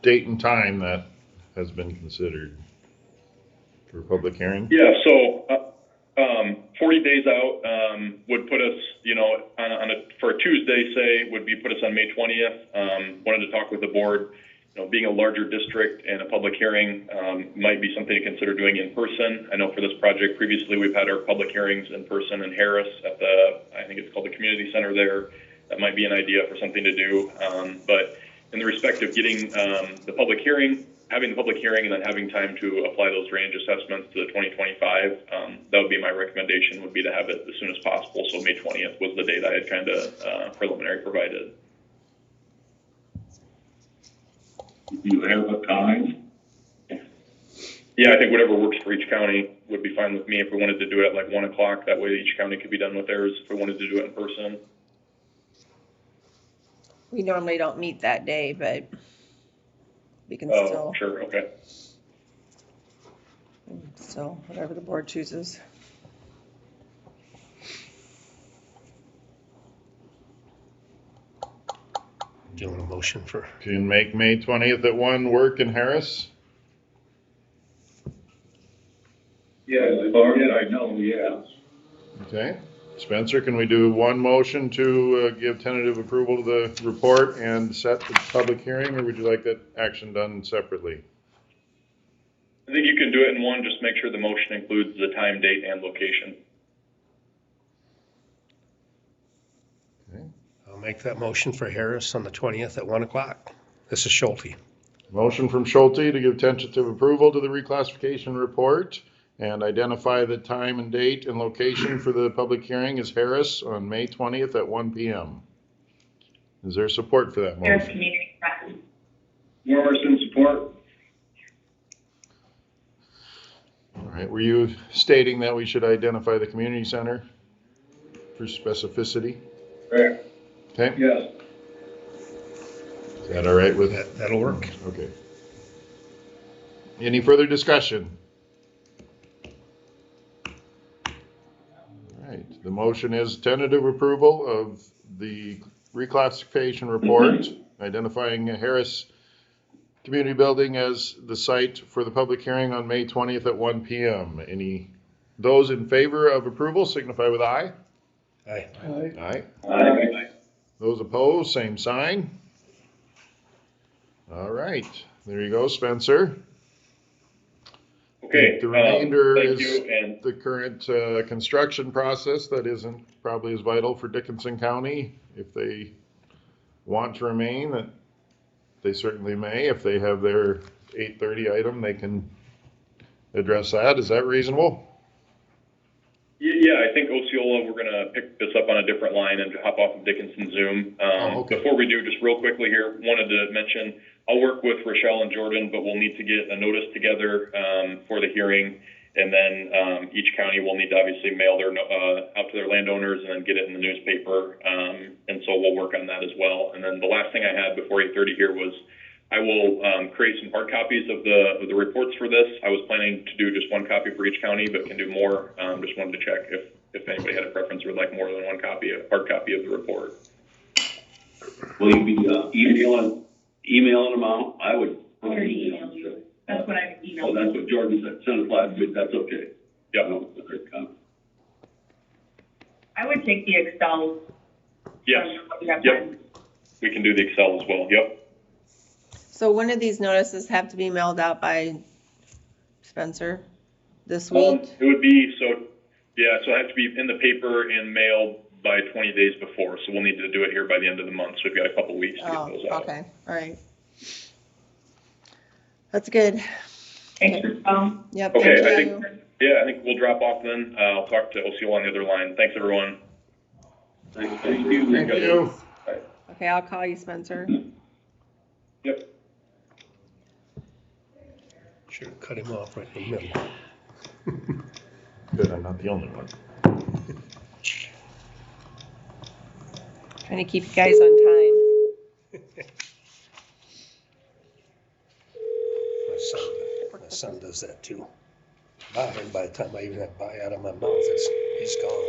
date and time that has been considered for public hearing? Yeah, so 40 days out would put us, for a Tuesday, say, would put us on May 20th. Wanted to talk with the board. Being a larger district and a public hearing might be something to consider doing in person. I know for this project previously we've had our public hearings in person in Harris at I think it's called the community center there. That might be an idea for something to do. But in the respect of getting the public hearing, having the public hearing and then having time to apply those range assessments to the 2025, that would be my recommendation, would be to have it as soon as possible. So May 20th was the date I had kind of preliminary provided. Do you have a time? Yeah, I think whatever works for each county would be fine with me. If we wanted to do it at like 1 o'clock, that way each county could be done with theirs. If we wanted to do it in person. We normally don't meet that day, but we can still. Sure, okay. So whatever the board chooses. Do you want a motion for? Can make May 20th at 1 work in Harris? Yeah, as far as I know, yes. Okay. Spencer, can we do one motion to give tentative approval to the report and set the public hearing, or would you like that action done separately? I think you can do it in one, just make sure the motion includes the time, date, and location. Okay. I'll make that motion for Harris on the 20th at 1 o'clock. This is Schulte. Motion from Schulte to give tentative approval to the reclassification report and identify the time and date and location for the public hearing is Harris on May 20th at 1 p.m. Is there support for that Harris motion? Community Center. Morrison support. All right. Were you stating that we should identify the community center for specificity? Correct. Okay. Yes. Is that all right with? That'll work. Okay. Any further discussion? All right. The motion is tentative approval of the reclassification report, identifying Harris Community Building as the site for the public hearing on May 20th at 1 p.m. Those in favor of approval signify with aye. Aye. Aye. Aye. Those opposed, same sign. All right, there you go, Spencer. Okay. The remainder thank is you, and the current construction process that isn't probably as vital for Dickinson County. If they want to remain, that they certainly may. If they have their 8:30 item, they can address that. Is that reasonable? Yeah, I think Osceola, we're going to pick this up on a different line and hop off of Dickinson Zoom. Okay. Before we do, just real quickly here, wanted to mention, I'll work with Rochelle and Jordan, but we'll need to get a notice together for the hearing. And then each county will need to obviously mail their out to their landowners and then get it in the newspaper. And so we'll work on that as well. And then the last thing I had before 8:30 here was I will create some hard copies of the reports for this. I was planning to do just one copy for each county, but can do more. Just wanted to check if anybody had a preference or would like more than one copy, a hard copy of the report. Will you be emailing them out? I would. I already emailed you. That's what I Oh, emailed. that's what Jordan said. Send it last week. That's okay. Yep. No, it's a great comment. I would take the Excel. Yes. You have Yep. time. We can do the Excel as well. Yep. So when do these notices have to be mailed out by, Spencer? This week? It would be so it has to be in the paper and mailed by 20 days before. So we'll need to do it here by the end of the month. So we've got a couple weeks to get those out. Okay, all right. That's good. Thanks for calling. Yep, Okay, thank I you. I think we'll drop off then. I'll talk to Osceola on the other line. Thanks, everyone. Thank you. Thank you. Okay, I'll call you, Spencer. Yep. Should have cut him off right in the middle. Good, I'm not the only one. Trying to keep you guys on time. My son does that too. And by the time I even have bite out of my mouth, he's gone.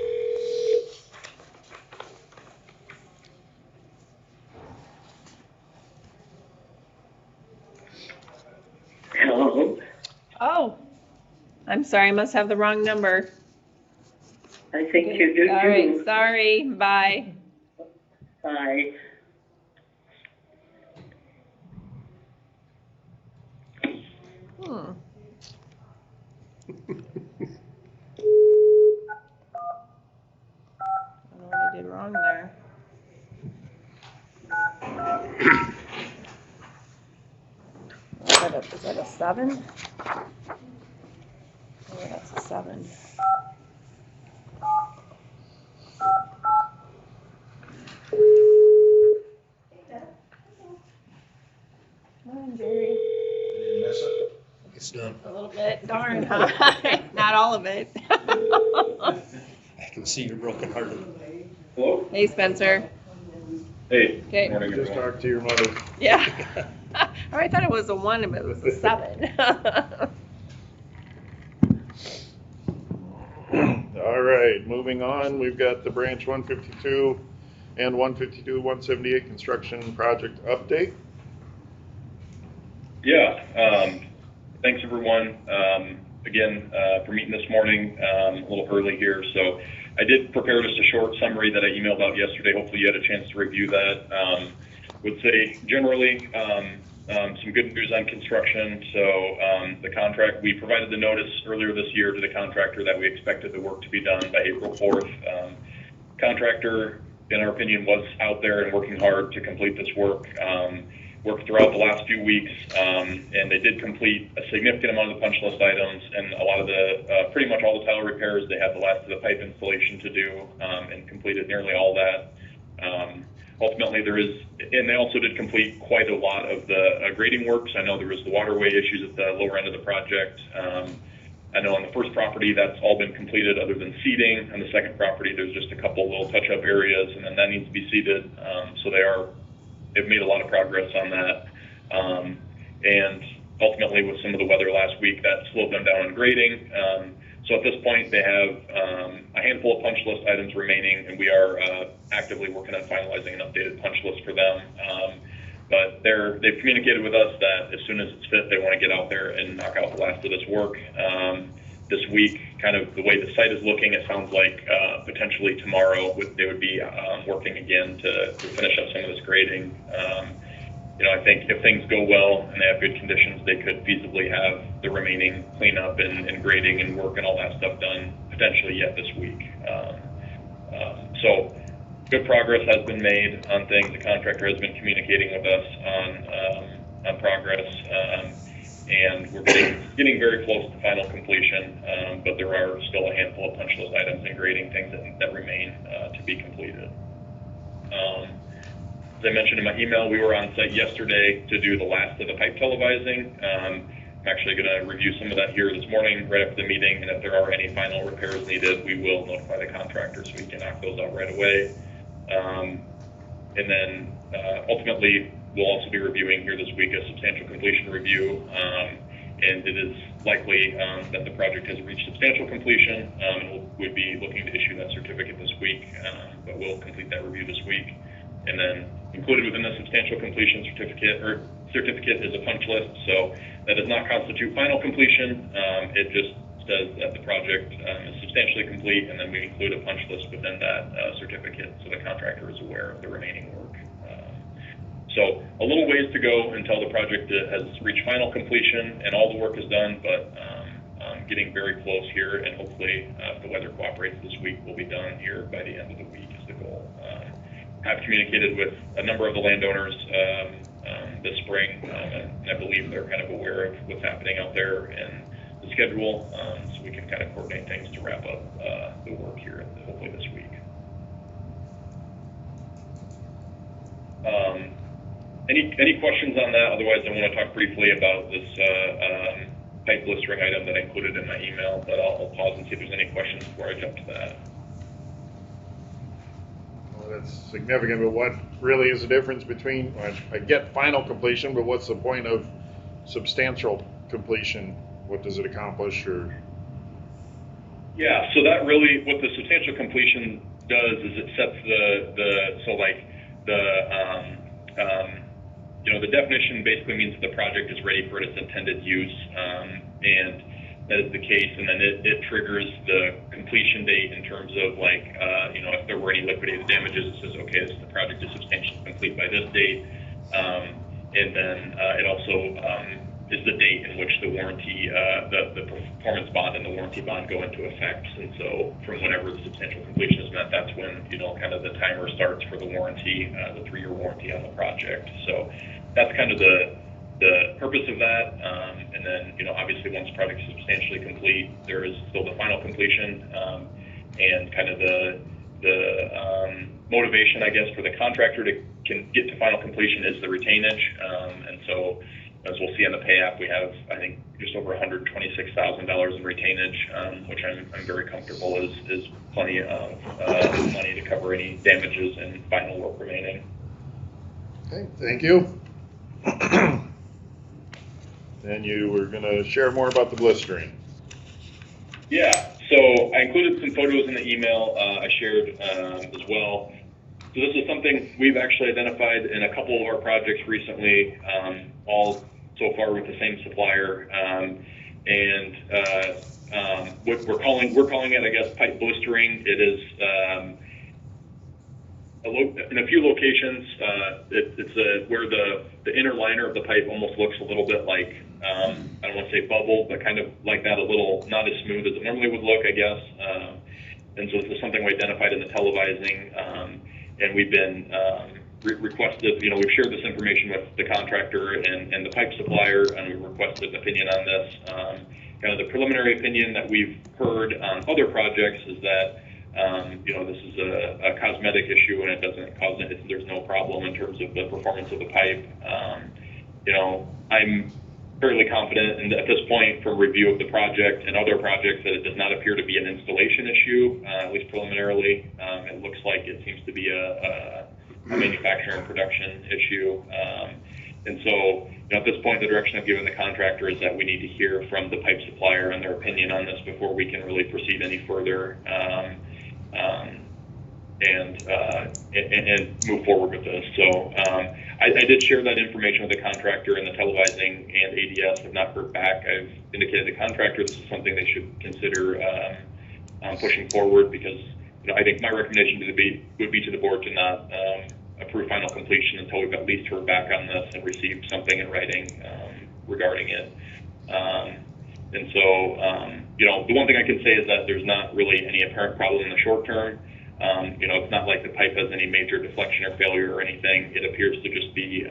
I'm sorry, I must have the wrong number. I think you do. All right, sorry, bye. Bye. Hmm. I don't know what I did wrong there. Is that a 7? Oh, that's a 7. Come on, Jerry. It's done. A little bit, darn, huh? Not all of it. I can see you're broken hearted. Hello? Hey, Spencer. Hey. Okay. Morning, Just everyone. talked to your mother. Yeah. Oh, I thought it was a 1, but it was a 7. All right, moving on, we've got the branch 152 and 152-178 construction project update. Yeah, thanks everyone, again, for meeting this morning, a little early here. So I did prepare just a short summary that I emailed out yesterday. Hopefully you had a chance to review that. Would say generally, some good news on construction. So the contract, we provided the notice earlier this year to the contractor that we expected the work to be done by April 4th. Contractor, in our opinion, was out there and working hard to complete this work. Worked throughout the last few weeks, and they did complete a significant amount of the punch list items and a lot of the, pretty much all the tile repairs. They had the last of the pipe installation to do, and completed nearly all that. Ultimately, there is, and they also did complete quite a lot of the grading works. I know there was the waterway issues at the lower end of the project. I know on the first property that's all been completed other than seeding. On the second property, there's just a couple little touch-up areas, and then that needs to be seeded. So they've made a lot of progress on that. And ultimately, with some of the weather last week, that slowed them down on grading. So at this point, they have a handful of punch list items remaining, and we are actively working on finalizing an updated punch list for them. But they've communicated with us that as soon as it's fit, they want to get out there and knock out the last of this work. This week, kind of the way the site is looking, it sounds like potentially tomorrow they would be working again to finish up some of this grading. I think if things go well and they have good conditions, they could feasibly have the remaining cleanup and grading and work and all that stuff done potentially yet this week. So good progress has been made on things. The contractor has been communicating with us on progress, and we're getting very close to final completion, but there are still a handful of punch list items and grading things that remain to be completed. As I mentioned in my email, we were on site yesterday to do the last of the pipe televising. I'm actually going to review some of that here this morning right after the meeting, and if there are any final repairs needed, we will notify the contractor so we can knock those out right away. And then ultimately, we'll also be reviewing here this week a substantial completion review, and it is likely that the project has reached substantial completion, and we'll be looking to issue that certificate this week, but we'll complete that review this week. And then included within the substantial completion certificate is a punch list, so that does not constitute final completion. It just says that the project is substantially complete, and then we include a punch list within that certificate so the contractor is aware of the remaining work. So a little ways to go until the project has reached final completion and all the work is done, but getting very close here, and hopefully if the weather cooperates this week, we'll be done here by the end of the week is the goal. I've communicated with a number of the landowners this spring, and I believe they're kind of aware of what's happening out there and the schedule, so we can kind of coordinate things to wrap up the work here hopefully this week. Any questions on that? Otherwise, I want to talk briefly about this pipe blistering item that I included in my email, but I'll pause and see if there's any questions before I jump to that. Well, that's significant, but what really is the difference between, I get final completion, but what's the point of substantial completion? What does it accomplish, or? Yeah, so that really, what the substantial completion does is it sets the definition basically means that the project is ready for its intended use, and that is the case, and then it triggers the completion date in terms of like, if there were any liquidated damages, it says, okay, the project is substantially complete by this date. And then it also is the date in which the warranty, the performance bond and the warranty bond go into effect. And so from whenever the substantial completion is met, that's when, kind of the timer starts for the warranty, the 3-year warranty on the project. So that's kind of the purpose of that. And then, obviously once the project is substantially complete, there is still the final completion, and kind of the motivation, I guess, for the contractor to can get to final completion is the retainage. And so as we'll see on the pay app, we have, I think, just over $126,000 in retainage, which I'm very comfortable is plenty of money to cover any damages and final work remaining. Okay, thank you. And you were gonna share more about the blistering. Yeah, so I included some photos in the email I shared as well. So this is something we've actually identified in a couple of our projects recently, all so far with the same supplier. What we're calling it, I guess, pipe blistering. It is in a few locations, it's where the inner liner of the pipe almost looks a little bit like, I don't want to say bubble, but kind of like that, a little not as smooth as it normally would look, I guess. And so this is something we identified in the televising, and we've been requested, we've shared this information with the contractor and the pipe supplier, and we requested an opinion on this. Kind of the preliminary opinion that we've heard on other projects is that this is a cosmetic issue and it doesn't cause it. There's no problem in terms of the performance of the pipe. I'm fairly confident, and at this point, from review of the project and other projects, that it does not appear to be an installation issue, at least preliminarily. It looks like it seems to be a manufacturing and production issue. And so, at this point, the direction I've given the contractor is that we need to hear from the pipe supplier and their opinion on this before we can really proceed any further and move forward with this. So I did share that information with the contractor, and the televising and ADS have not heard back. I've indicated to the contractor this is something they should consider pushing forward, because I think my recommendation would be to the board to not approve final completion until we've at least heard back on this and received something in writing regarding it. And so, the one thing I can say is that there's not really any apparent problem in the short term. It's not like the pipe has any major deflection or failure or anything. It appears to just be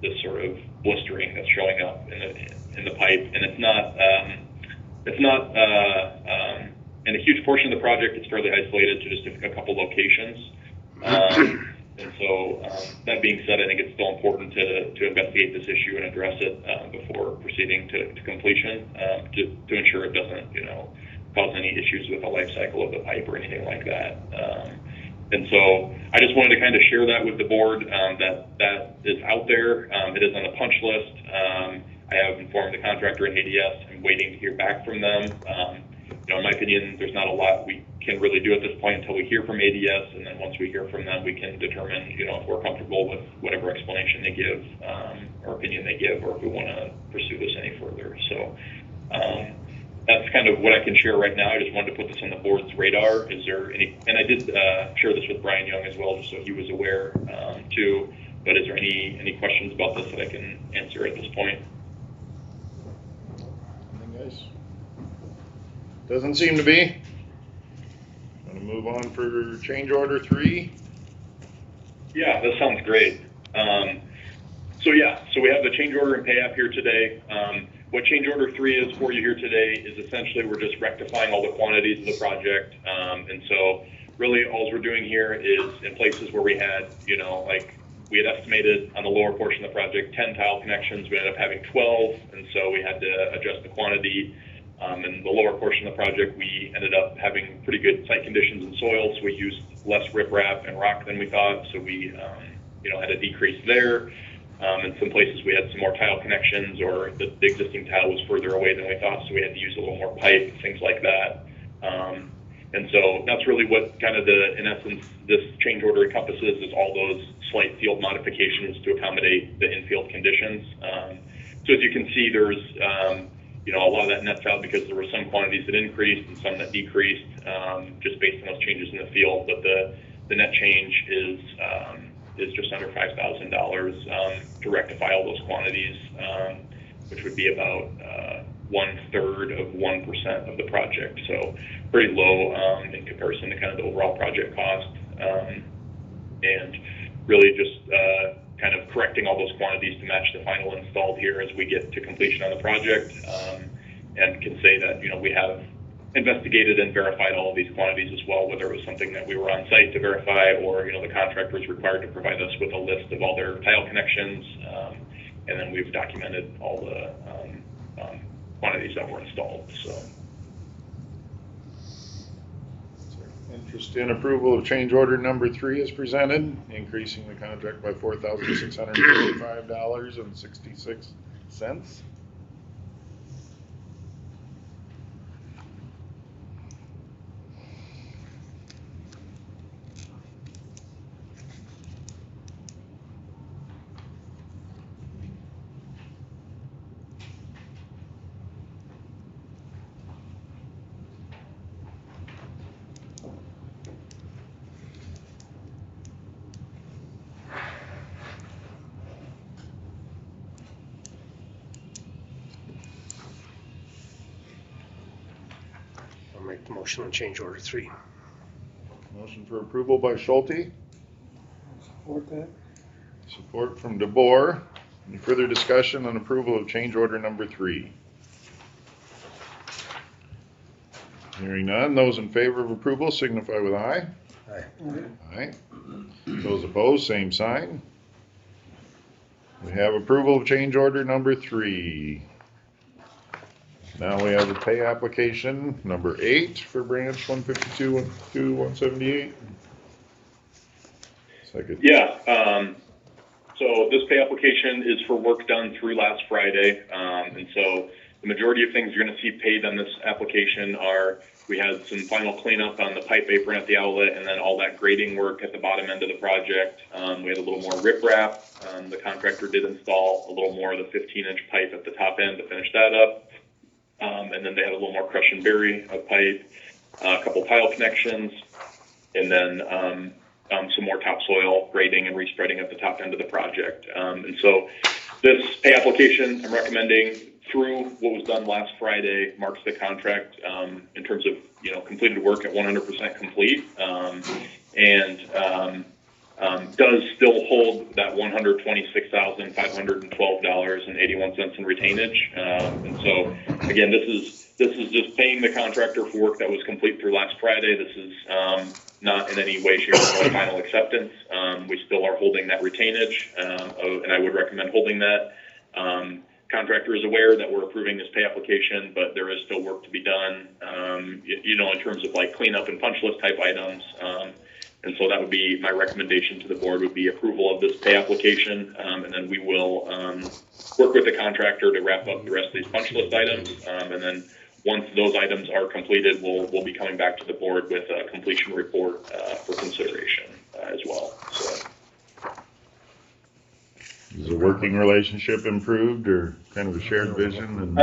this sort of blistering that's showing up in the pipe, and it's not in a huge portion of the project. It's fairly isolated to just a couple locations. And so, that being said, I think it's still important to investigate this issue and address it before proceeding to completion, to ensure it doesn't, cause any issues with the life cycle of the pipe or anything like that. And so I just wanted to kind of share that with the board, that is out there. It is on the punch list. I have informed the contractor and ADS. I'm waiting to hear back from them. In my opinion, there's not a lot we can really do at this point until we hear from ADS, and then once we hear from them, we can determine, if we're comfortable with whatever explanation they give, or opinion they give, or if we want to pursue this any further. So that's kind of what I can share right now. I just wanted to put this on the board's radar. Is there any, and I did share this with Brian Young as well, just so he was aware too, but is there any questions about this that I can answer at this point? Anything, guys? Doesn't seem to be. Gonna move on for change order 3. Yeah, that sounds great. So we have the change order and pay app here today. What change order 3 is for you here today is essentially we're just rectifying all the quantities of the project. And so really all we're doing here is in places where we had, we had estimated on the lower portion of the project 10 tile connections, we ended up having 12, and so we had to adjust the quantity. In the lower portion of the project, we ended up having pretty good site conditions and soil, so we used less riprap and rock than we thought, so we had a decrease there. In some places we had some more tile connections, or the existing tile was further away than we thought, so we had to use a little more pipe, things like that. And so that's really what kind of in essence, this change order encompasses, is all those slight field modifications to accommodate the infield conditions. So as you can see, there's, you know, a lot of that nets out because there were some quantities that increased and some that decreased, just based on those changes in the field. But the net change is just under $5,000 to rectify all those quantities, which would be about 1/3 of 1% of the project. So pretty low in comparison to kind of the overall project cost, and really just kind of correcting all those quantities to match the final installed here as we get to completion on the project, and can say that, you know, we have investigated and verified all of these quantities as well, whether it was something that we were on site to verify, or, you know, the contractor was required to provide us with a list of all their tile connections, and then we've documented all the quantities that were installed. So Interest in approval of change order number 3 is presented, increasing the contract by $4,655.66. I'll make the motion on change order 3. Motion for approval by Schulte, Support that. support from DeBoer. Any further discussion on approval of change order number 3? Hearing none, those in favor of approval signify with aye. Aye. Aye. Those opposed, same sign. We have approval of change order number 3. Now we have a pay application number 8 for branch 152 to 178. Second. yeah, so this pay application is for work done through last Friday, and so the majority of things you're going to see paid on this application are, we had some final cleanup on the pipe apron at the outlet, and then all that grading work at the bottom end of the project. We had a little more riprap. The contractor did install a little more of the 15-inch pipe at the top end to finish that up. And then they had a little more crush and bury of pipe, a couple tile connections, and then some more topsoil grading and respreading at the top end of the project. And so this pay application I'm recommending through what was done last Friday marks the contract in terms of, you know, completed work at 100% complete, and does still hold that $126,512.81 in retainage. And so again, this is just paying the contractor for work that was complete through last Friday. This is not in any way, shape, or form final acceptance. We still are holding that retainage, and I would recommend holding that. Contractor is aware that we're approving this pay application, but there is still work to be done, you know, in terms of like cleanup and punch list type items. And so that would be my recommendation to the board, would be approval of this pay application, and then we will work with the contractor to wrap up the rest of these punch list items. And then once those items are completed, we'll be coming back to the board with a completion report for consideration as well. So. Is the working relationship improved, or kind of a shared vision and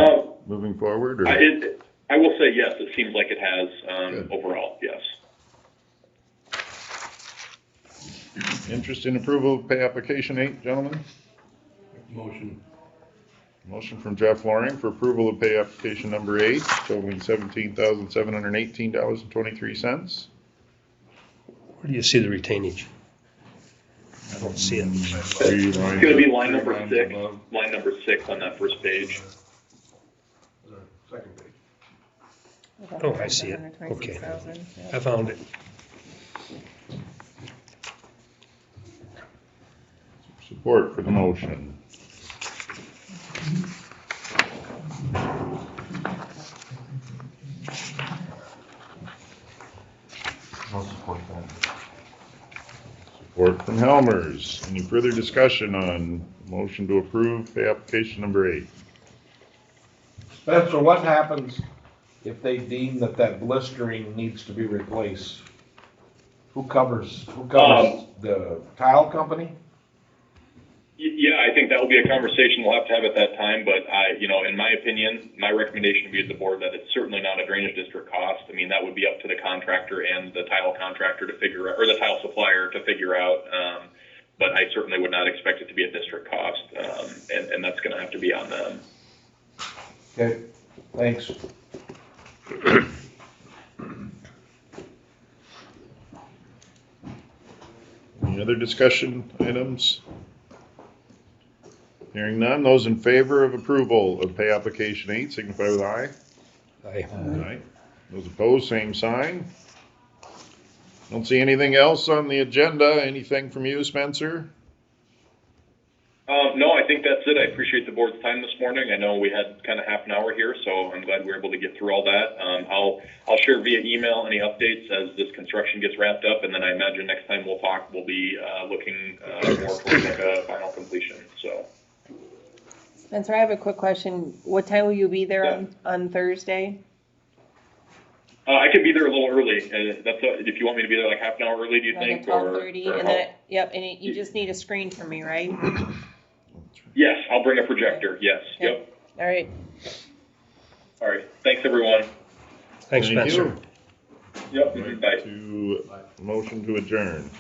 moving forward? Or? I will say yes, it seems like it has overall, yes. Interest in approval of pay application 8, gentlemen? Motion. Motion from Jeff Loring for approval of pay application number 8, totaling $17,718.23. Where do you see the retainage? I don't see it. It's going to be line number 6 on that first page. Second page. Oh, I see it. Okay. I found it. Support for the motion. I'll support that. Support from Helmers. Any further discussion on motion to approve pay application number 8? Spencer, what happens if they deem that blistering needs to be replaced? Who covers the tile company? Yeah, I think that will be a conversation we'll have to have at that time, but in my opinion, my recommendation would be to the board that it's certainly not a drainage district cost. I mean, that would be up to the contractor and the tile contractor to figure out, or the tile supplier to figure out. But I certainly would not expect it to be a district cost, and that's gonna have to be on them. Okay, thanks. Any other discussion items? Hearing none, those in favor of approval of pay application 8 signify with aye. Aye. Aye. Those opposed, same sign. Don't see anything else on the agenda. Anything from you, Spencer? No, I think that's it. I appreciate the board's time this morning. I know we had kind of half an hour here, so I'm glad we were able to get through all that. I'll share via email any updates as this construction gets wrapped up, and then I imagine next time we'll talk, we'll be looking more towards like a final completion. So. Spencer, I have a quick question. What time will you be there on Thursday? I could be there a little early. If you want me to be there like half an hour early, do you Like think? at 12:30, and then, you just need a screen for me, right? Yes, I'll bring a projector. Yes. Okay. Yep. All right. All right. Thanks, everyone. Thanks, Thank Spencer. you. Yep. Right Bye. to motion to adjourn.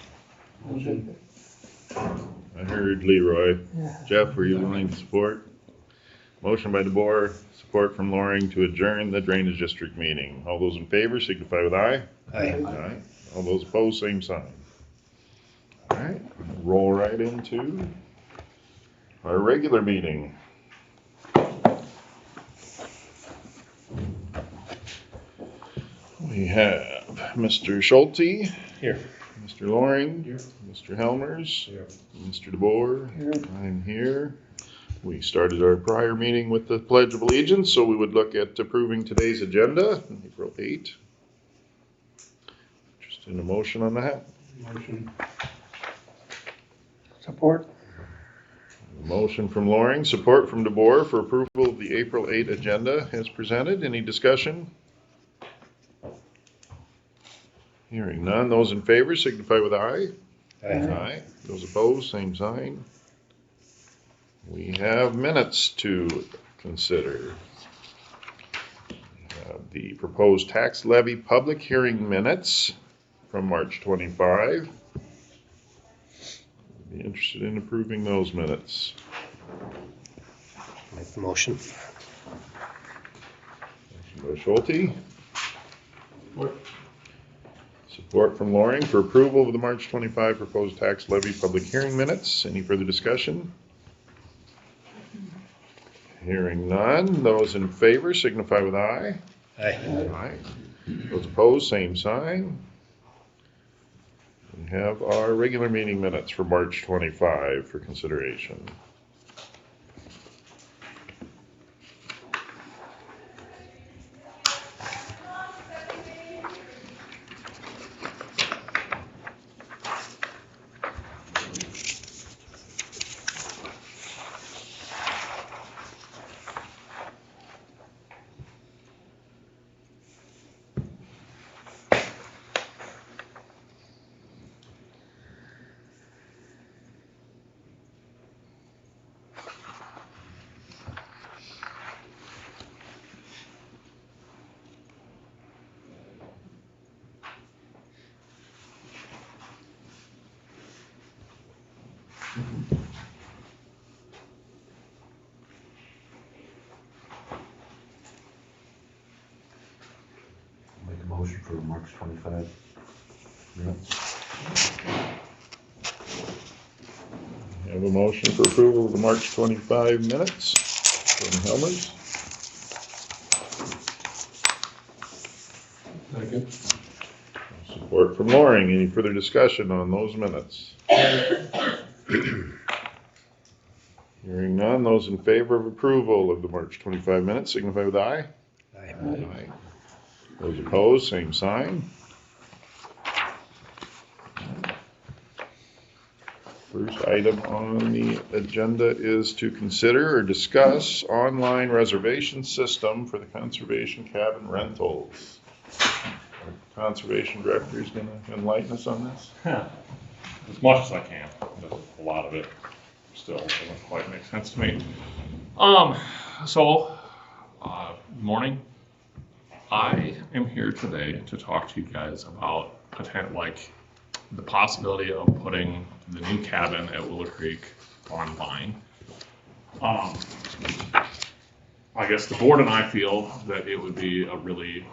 I heard Leroy. Jeff, were you willing to support? Motion by DeBoer, support from Loring to adjourn the drainage district meeting. All those in favor signify with aye. Aye. Aye. All those opposed, same sign. All right, roll right into our regular meeting. We have Mr. Schulte. Here. Mr. Loring. Here. Mr. Helmers. Here. Mr. DeBoer. Here. I'm here. We started our prior meeting with the Pledge of Allegiance, so we would look at approving today's agenda, April 8. Just in a motion on that. Motion. Support. A motion from Loring, support from DeBoer for approval of the April 8 agenda as presented. Any discussion? Hearing none. Those in favor signify with aye. Aye. Those opposed, same sign. We have minutes to consider. We have the proposed tax levy public hearing minutes from March 25. Be interested in approving those minutes. Make the motion. Motion by Schulte. Support from Loring for approval of the March 25 proposed tax levy public hearing minutes. Any further discussion? Hearing none. Those in favor signify with aye. Aye. Aye. Those opposed, same sign. We have our regular meeting minutes for March 25 for consideration. Make a motion for March 25 minutes. We have a motion for approval of the March 25 minutes from Helmers. Second. Support from Loring. Any further discussion on those minutes? Hearing none. Those in favor of approval of the March 25 minutes signify with aye. Aye. Aye. Those opposed, same sign. First item on the agenda is to consider or discuss online reservation system for the conservation cabin rentals. Our conservation director is going to enlighten us on this. As much as I can, just a lot of it. still doesn't quite make sense to me. Morning. I am here today to talk to you guys about the possibility of putting the new cabin at Willow Creek online. I guess the board and I feel that it would be a really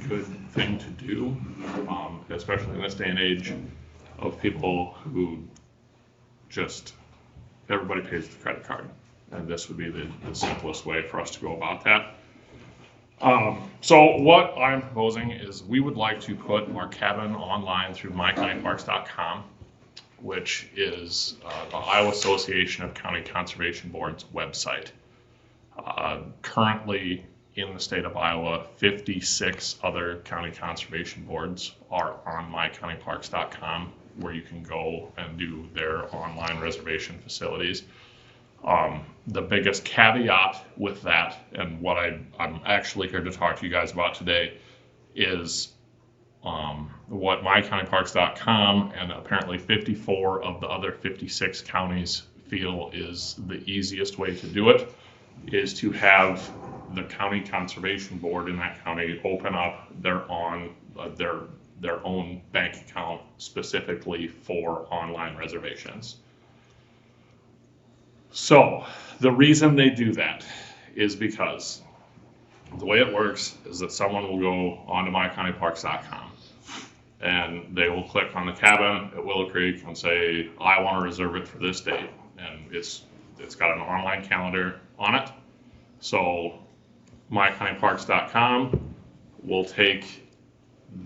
good thing to do, especially in this day and age of people who just, everybody pays with a credit card. And this would be the simplest way for us to go about that. So what I'm proposing is we would like to put our cabin online through mycountyparks.com, which is the Iowa Association of County Conservation Boards website. Currently in the state of Iowa, 56 other county conservation boards are on mycountyparks.com, where you can go and do their online reservation facilities. The biggest caveat with that, and what I'm actually here to talk to you guys about today, is what mycountyparks.com and apparently 54 of the other 56 counties feel is the easiest way to do it, is to have the county conservation board in that county open up their own bank account specifically for online reservations. So the reason they do that is because the way it works is that someone will go onto mycountyparks.com and they will click on the cabin at Willow Creek and say, I want to reserve it for this date. And it's got an online calendar on it. So mycountyparks.com will take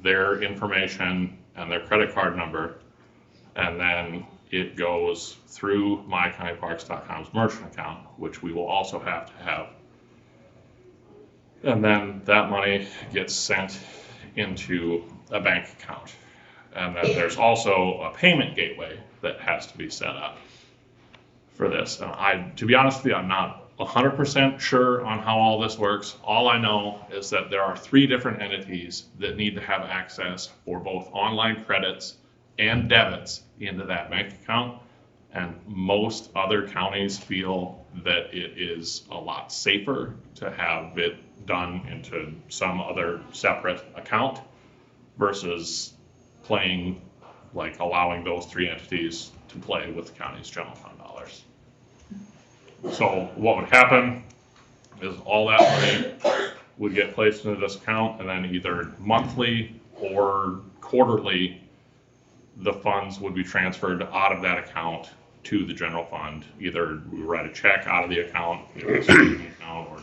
their information and their credit card number, and then it goes through mycountyparks.com's merchant account, which we will also have to have. And then that money gets sent into a bank account. And then there's also a payment gateway that has to be set up for this. And to be honest with you, I'm not 100% sure on how all this works. All I know is that there are 3 different entities that need to have access for both online credits and debits into that bank account. And most other counties feel that it is a lot safer to have it done into some other separate account versus allowing those 3 entities to play with the county's general fund dollars. So what would happen is all that money would get placed into this account, and then either monthly or quarterly, the funds would be transferred out of that account to the general fund. Either we write a check out of the account, or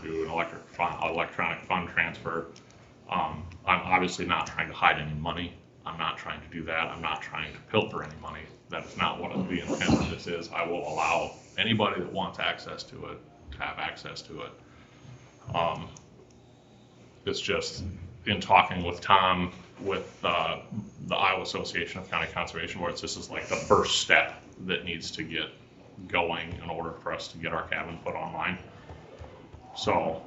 do an electronic fund transfer. I'm obviously not trying to hide any money. I'm not trying to do that. I'm not trying to pilfer any money. That's not what the intent of this is. I will allow anybody that wants access to it to have access to it. It's just in talking with Tom with the Iowa Association of County Conservation Boards, this is like the first step that needs to get going in order for us to get our cabin put online. So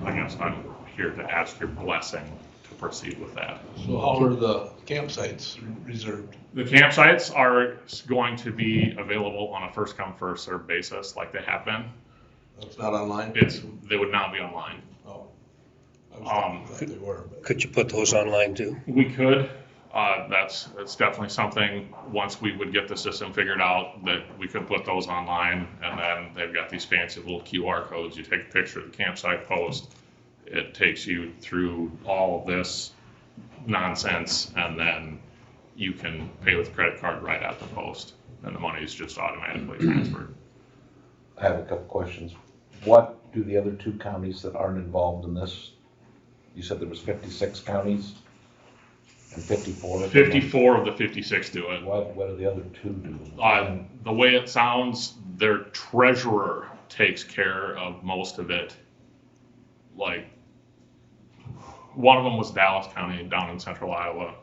I guess I'm here to ask your blessing to proceed with that. So how are the campsites reserved? The campsites are going to be available on a first come, first served basis like they have been. That's not online? They would not be online. Oh. I was thinking that they were, but. Could you put those online too? We could. That's definitely something, once we would get the system figured out, that we could put those online. And then they've got these fancy little QR codes. You take a picture of the campsite post. It takes you through all of this nonsense, and then you can pay with a credit card right at the post, and the money is just automatically transferred. I have a couple questions. What do the other 2 counties that aren't involved in this? You said there was 56 counties and 54? 54 of the 56 do it. What do the other 2 do? The way it sounds, their treasurer takes care of most of it. Like, one of them was Dallas County down in central Iowa.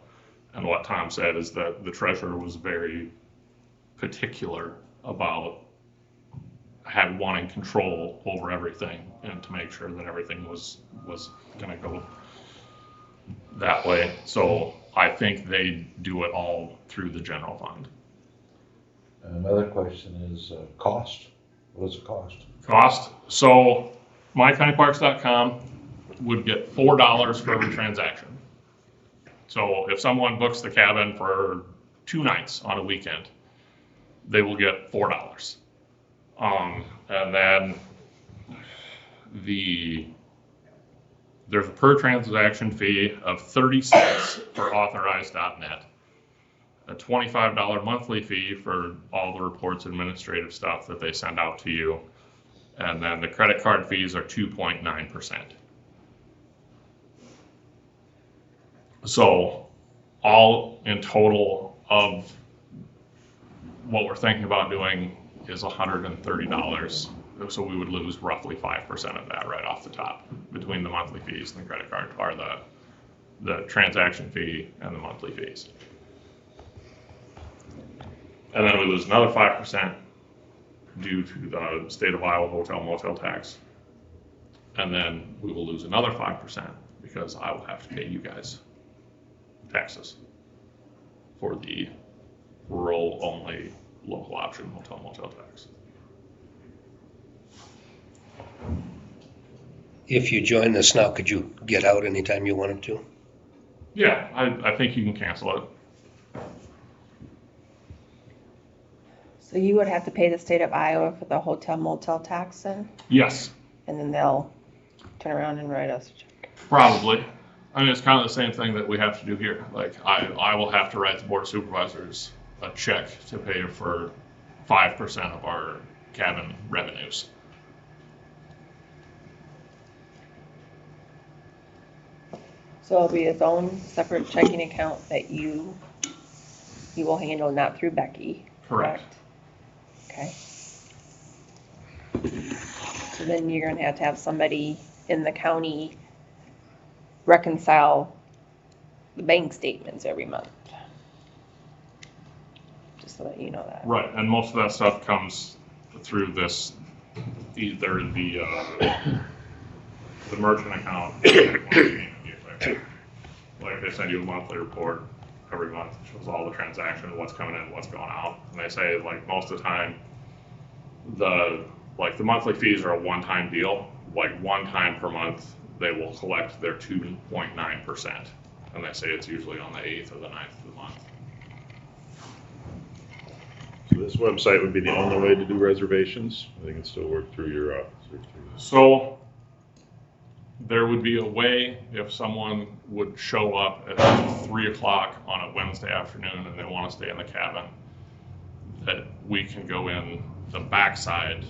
And what Tom said is that the treasurer was very particular about wanting control over everything and to make sure that everything was going to go that way. So I think they do it all through the general fund. Another question is, cost. What does it cost? Cost, so mycountyparks.com would get $4 for every transaction. So if someone books the cabin for 2 nights on a weekend, they will get $4. And then there's a per transaction fee of 30 cents for authorized.net, a $25 monthly fee for all the reports, administrative stuff that they send out to you, and then the credit card fees are 2.9%. So all in total of what we're thinking about doing is $130. So we would lose roughly 5% of that right off the top between the monthly fees and the credit card, or the transaction fee and the monthly fees. And then we lose another 5% due to the state of Iowa hotel motel tax. And then we will lose another 5% because I will have to pay you guys taxes for the rural only local option hotel motel tax. If you join this now, could you get out anytime you wanted to? Yeah, I think you can cancel it. So you would have to pay the state of Iowa for the hotel motel tax then? Yes, And then they'll turn around and write us a check. probably. I mean, it's kind of the same thing that we have to do here. Like, I will have to write the board of supervisors a check to pay for 5% of our cabin revenues. So it'll be its own separate checking account that you will handle, not through Becky. Correct. Okay. So then you're gonna have somebody in the county reconcile the bank statements every month. Just so that you know that. Right, and most of that stuff comes through this, either the merchant account. Like they send you a monthly report every month, shows all the transactions, what's coming in, what's going out. And they say, like, most of the time, the monthly fees are a one-time deal. Like, one time per month, they will collect their 2.9%. And they say it's usually on the 8th or the 9th of the month. So this website would be the only way to do reservations? They can still work through your office or through So there would be a way if someone would show up at 3 o'clock on a Wednesday afternoon and they want to stay in the cabin, that we can go in the backside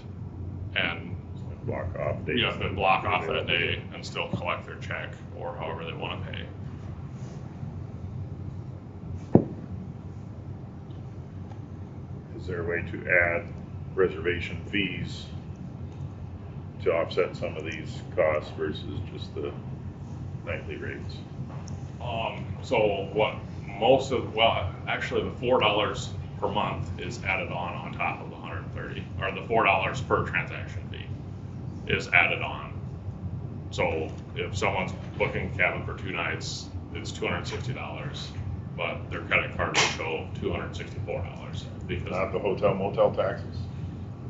and block off dates. and block off that day and still collect their check or however they want to pay. Is there a way to add reservation fees to offset some of these costs versus just the nightly rates? So actually the $4 per month is added on top of the 130, or the $4 per transaction fee is added on. So if someone's booking a cabin for 2 nights, it's $260, but their credit card will show $264 because Not the hotel motel taxes?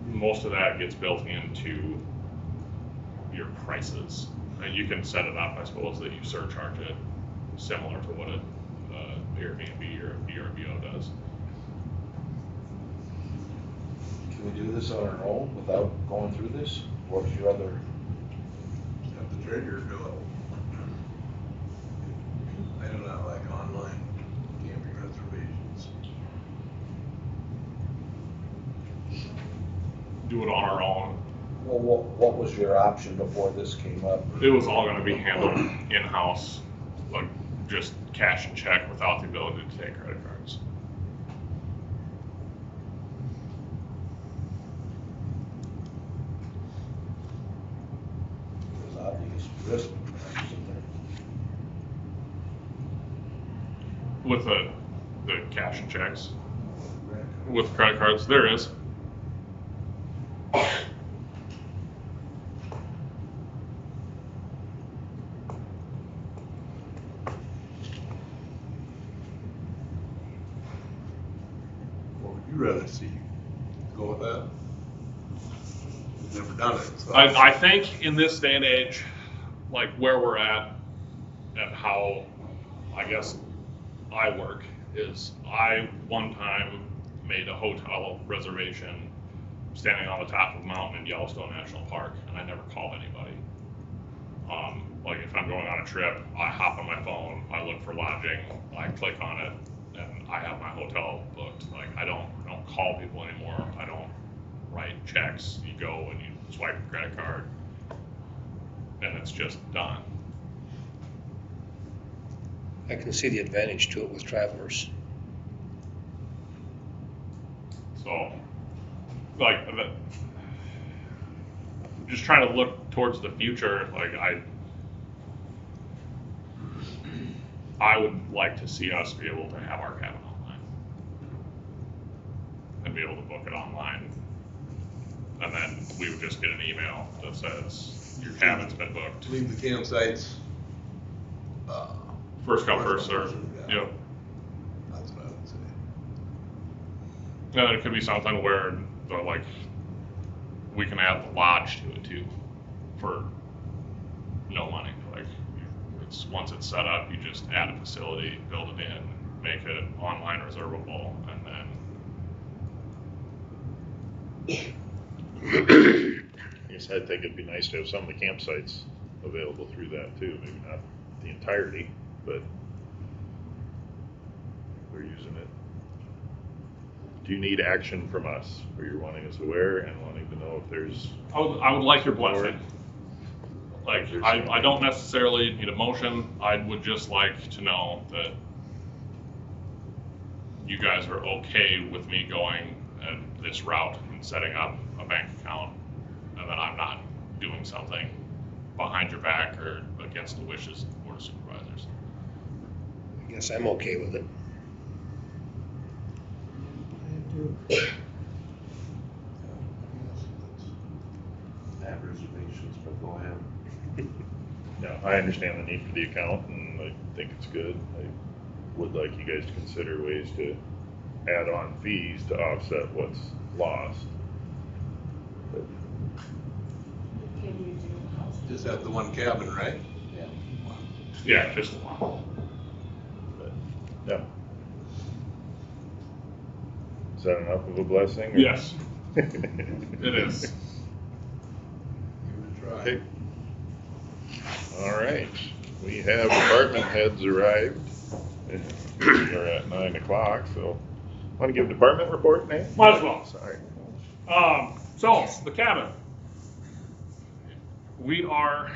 most of that gets built into your prices. And you can set it up, I suppose, that you surcharge it similar to what an Airbnb or a VRBO does. Can we do this on our own without going through this? What would you rather? Have the treasurer do it. I do not like online camping reservations. Do it on our own. Well, what was your option before this came up? It was all gonna be handled in-house, like just cash and check without the ability to take credit cards. There's obvious risk, isn't there? With the cash and checks, with credit cards, there is. What would you rather see? go with that? Never done it, so. I think in this day and age, like where we're at and how, I guess, I work is I one time made a hotel reservation standing on the top of a mountain in Yellowstone National Park, and I never called anybody. Like if I'm going on a trip, I hop on my phone, I look for lodging, I click on it, and I have my hotel booked. Like I don't call people anymore. I don't write checks. You go and you swipe your credit card, and it's just done. I can see the advantage to it with travelers. So, like, just trying to look towards the future. Like I would like to see us be able to have our cabin online and be able to book it online. And then we would just get an email that says your cabin's been booked. Leave the campsites. First come, first serve. Yeah. Yep. That's what I would say. And it could be something where like we can add the lodge to it too for no money. Like it's once it's set up, you just add a facility, build it in, make it online reservable, and then I guess I think it'd be nice to have some of the campsites available through that too, maybe not the entirety, but we're using it. Do you need action from us, or you're wanting us aware and wanting to know if there's? I would like your blessing. Like, There's I don't necessarily need a motion. I would just like to know that you guys are okay with me going this route and setting up a bank account, and that I'm not doing something behind your back or against the wishes of the board of supervisors. I guess I'm okay with it. I have reservations, but go ahead. Yeah, I understand the need for the account, and I think it's good. I would like you guys to consider ways to add on fees to offset what's lost. But Just have the one cabin, right? Yeah, just one. yeah. Is that enough of a blessing? or- Yes, it is. Give it a try. Okay. All right, we have department heads arrived. We're at 9 o'clock, so want to give department report, Nate? Might as well. Sorry. So the cabin. We are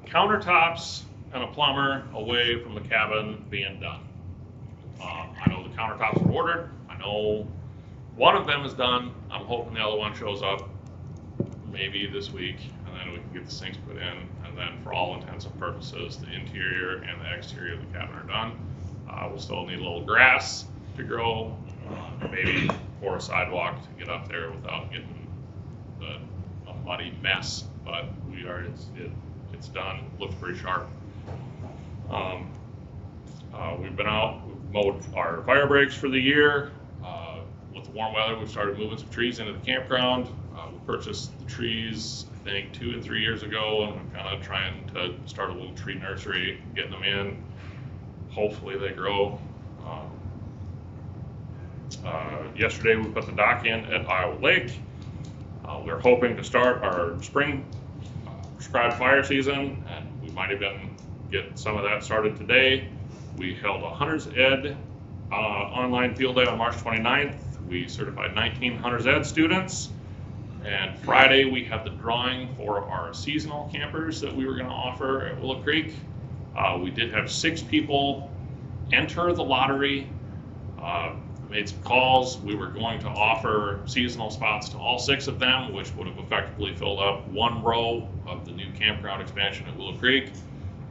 countertops and a plumber away from the cabin being done. I know the countertops are ordered. I know one of them is done. I'm hoping the other one shows up maybe this week, and then we can get the sinks put in. And then for all intents and purposes, the interior and the exterior of the cabin are done. We'll still need a little grass to grow, maybe pour a sidewalk to get up there without getting a muddy mess. But it's done. Looks pretty sharp. We've been out, we've mowed our fire breaks for the year. With the warm weather, we've started moving some trees into the campground. We purchased the trees, I think, 2 and 3 years ago, and we're kind of trying to start a little tree nursery, getting them in. Hopefully they grow. Yesterday we put the dock in at Iowa Lake. We're hoping to start our spring prescribed fire season, and we might even get some of that started today. We held a Hunters Ed online field day on March 29th. We certified 19 Hunters Ed students. And Friday we have the drawing for our seasonal campers that we were going to offer at Willow Creek. We did have 6 people enter the lottery. Made some calls. We were going to offer seasonal spots to all 6 of them, which would have effectively filled up 1 row of the new campground expansion at Willow Creek.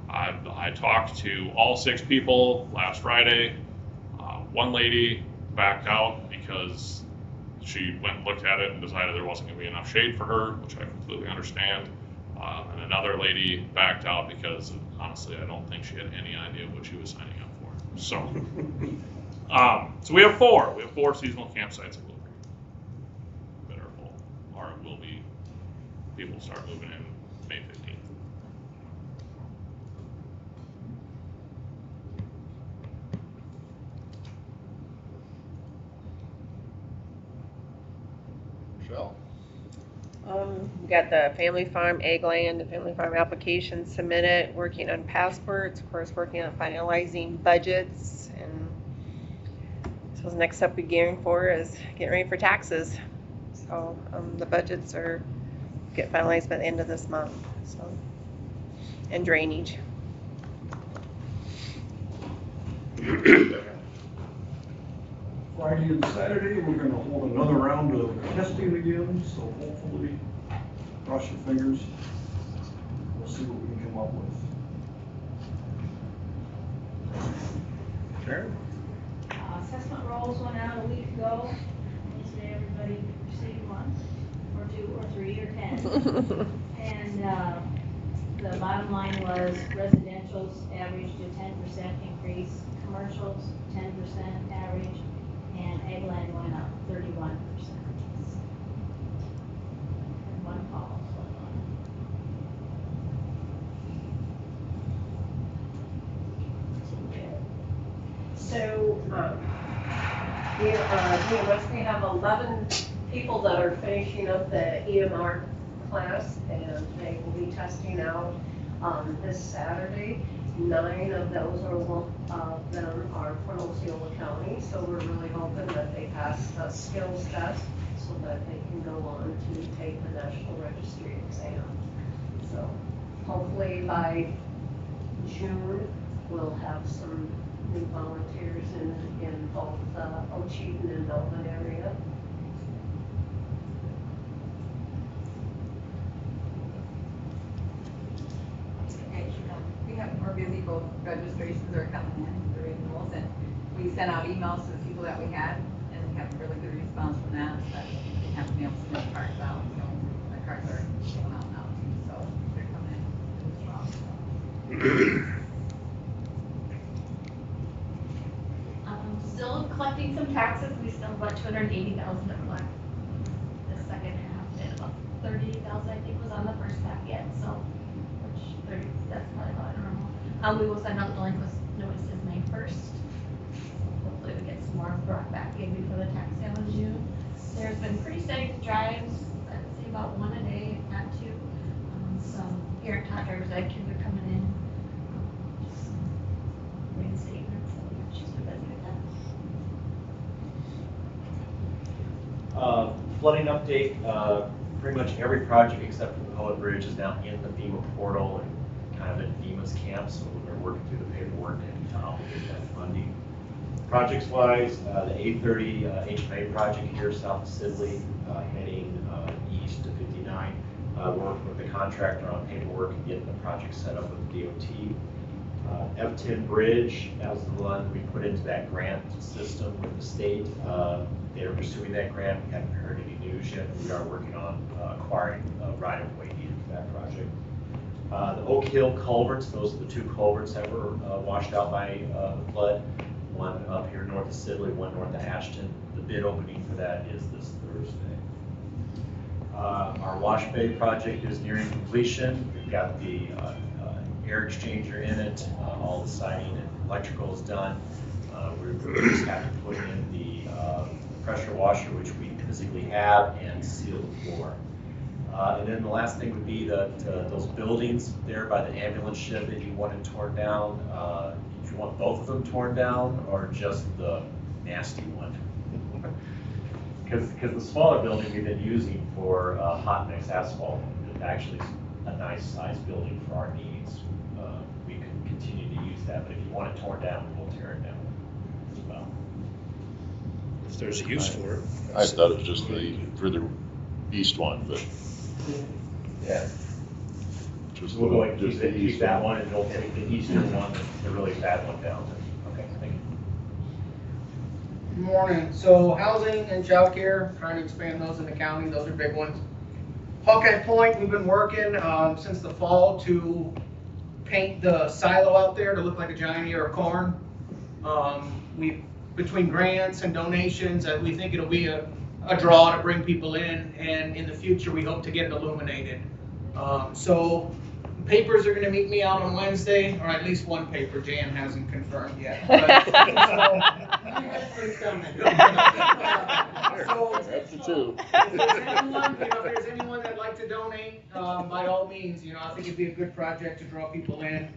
I talked to all 6 people last Friday. One lady backed out because she went and looked at it and decided there wasn't going to be enough shade for her, which I completely understand. And another lady backed out because honestly, I don't think she had any idea what she was signing up for. So we have 4. We have 4 seasonal campsites at Willow Creek that people start moving in May 15th. Michelle? We got the family farm, egg land, the family farm application submitted, working on passports, of course, working on finalizing budgets. And so the next step we're gearing for is getting ready for taxes. So the budgets are get finalized by the end of this month. So, and drainage. Friday and Saturday, we're gonna hold another round of testing again, so hopefully, cross your fingers. We'll see what we can come up with. Sharon? Assessment rolls went out a week ago. Yesterday, everybody received one, or two, or three, or 10. And the bottom line was residential's averaged a 10% increase, commercial's 10% average, and ag land went up 31%. And one fall went on. So, we have 11 people that are finishing up the EMR class, and they will be testing out this Saturday. 9 of those of them are from Osceola County, so we're really hoping that they pass the skills test so that they can go on to take the National Registry exam. So hopefully by June, we'll have some new volunteers in both Ocheyedan and Melvin area. We're busy, both registrations are coming in, the renewals, and we sent out emails to the people that we had, and we have a really good response from that, but we have been able to send cards out, so the cards are going out now, so they're coming in really strong. Still collecting some taxes, we still have about 280,000 to collect the second half, and about 30,000 I think was on the first half yet, so, which that's probably about normal. We will send out delinquent notices May 1st. Hopefully we get some more brought back in before the tax sale in June. There's been pretty steady drives, I'd say about 1 a day, if not 2. Some parent taught drivers that kids are coming in, just reinstatements, so we're just busy with that. Flooding update, pretty much every project except for the Poet Bridge is now in the FEMA portal and kind of in FEMA's camp, so we're working through the paperwork and obligate that funding. Projects-wise, the 830 HMA project here south of Sidley, heading east to 59. We're working with the contractor on paperwork and getting the project set up with DOT. F10 Bridge, that was the one we put into that grant system with the state. They're pursuing that grant. We haven't heard any news yet. We are working on acquiring right-of-way needed for that project. The Oak Hill culverts, those are the 2 culverts that were washed out by the flood. One up here north of Sidley, one north of Ashton. The bid opening for that is this Thursday. Our Wash Bay project is nearing completion. We've got the air exchanger in it. All the siding and electrical is done. We just have to put in the pressure washer, which we physically have, and seal the floor. And then the last thing would be that those buildings there by the ambulance shed that you wanted torn down, if you want both of them torn down or just the nasty one. Because the smaller building we've been using for hot mix asphalt is actually a nice size building for our needs. We can continue to use that, but if you want it torn down, we'll tear it down as well. If there's a use for it. I thought it was just the further east one, but Yeah. just We'll go ahead and just the keep east that one. one, and we'll take the eastern one, the really bad one down. Okay, thank you. Good morning. So housing and childcare, trying to expand those in the county. Those are big ones. Hawkeye Point, we've been working since the fall to paint the silo out there to look like a giant ear of corn. Between grants and donations, we think it'll be a a draw to bring people in, and in the future, we hope to get it illuminated. So papers are gonna meet me out on Wednesday, or at least one paper, Jan hasn't confirmed yet. But, so, That's the two. if there's anyone that'd like to donate, by all means, I think it'd be a good project to draw people in.